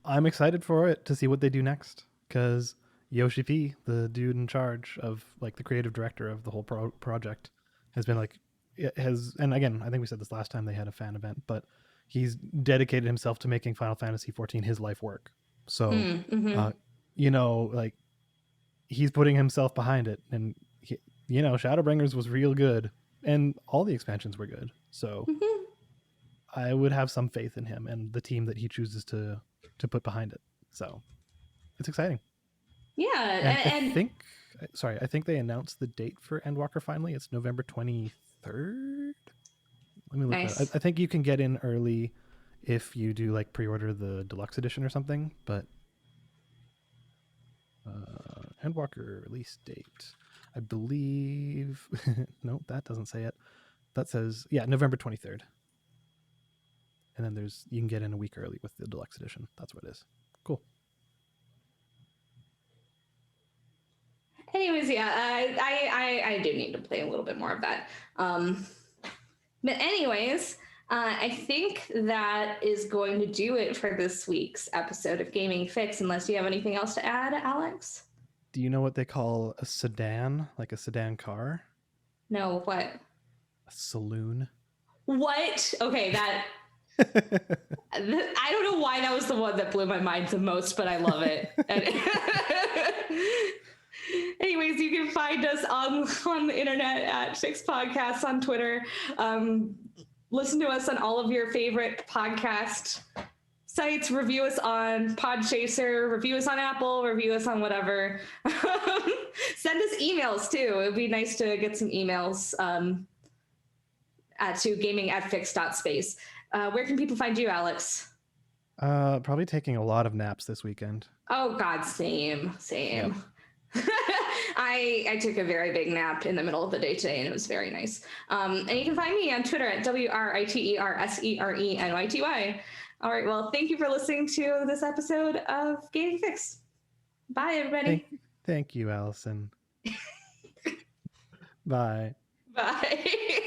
I'm excited for it to see what they do next, because Yoshi P, the dude in charge of like the creative director of the whole project, has been like, and again, I think we said this last time they had a fan event, but he's dedicated himself to making Final Fantasy XIV his life work. So, like, he's putting himself behind it, and Shadowbringers was real good, and all the expansions were good. So, I would have some faith in him and the team that he chooses to put behind it. So, it's exciting. Yeah, and I think they announced the date for Endwalker finally. It's November 23rd. Let me look at it. I think you can get in early if you do like pre-order the deluxe edition or something, but Endwalker release date, I believe. No, that doesn't say it. That says, November 23rd. And then you can get in a week early with the deluxe edition. That's what it is. Cool. Anyways, I do need to play a little bit more of that. But anyways, I think that is going to do it for this week's episode of Gaming Fyx, unless you have anything else to add, Alex? Do you know what they call a sedan, like a sedan car? No, what? A saloon. What? Okay, that... I don't know why that was the one that blew my mind the most, but I love it. Anyways, you can find us on the internet at Fyx Podcasts on Twitter. Listen to us on all of your favorite podcast sites. Review us on Podchaser. Review us on Apple. Review us on whatever. Send us emails too. It would be nice to get some emails to gaming@fyx.space. Where can people find you, Alex? Probably taking a lot of naps this weekend. Oh God, same. Yep. I took a very big nap in the middle of the day today, and it was very nice. And you can find me on Twitter at WRITERSERENYTY. All right, well, thank you for listening to this episode of Gaming Fyx. Bye, everybody. Thank you, Allyson. Bye. Bye.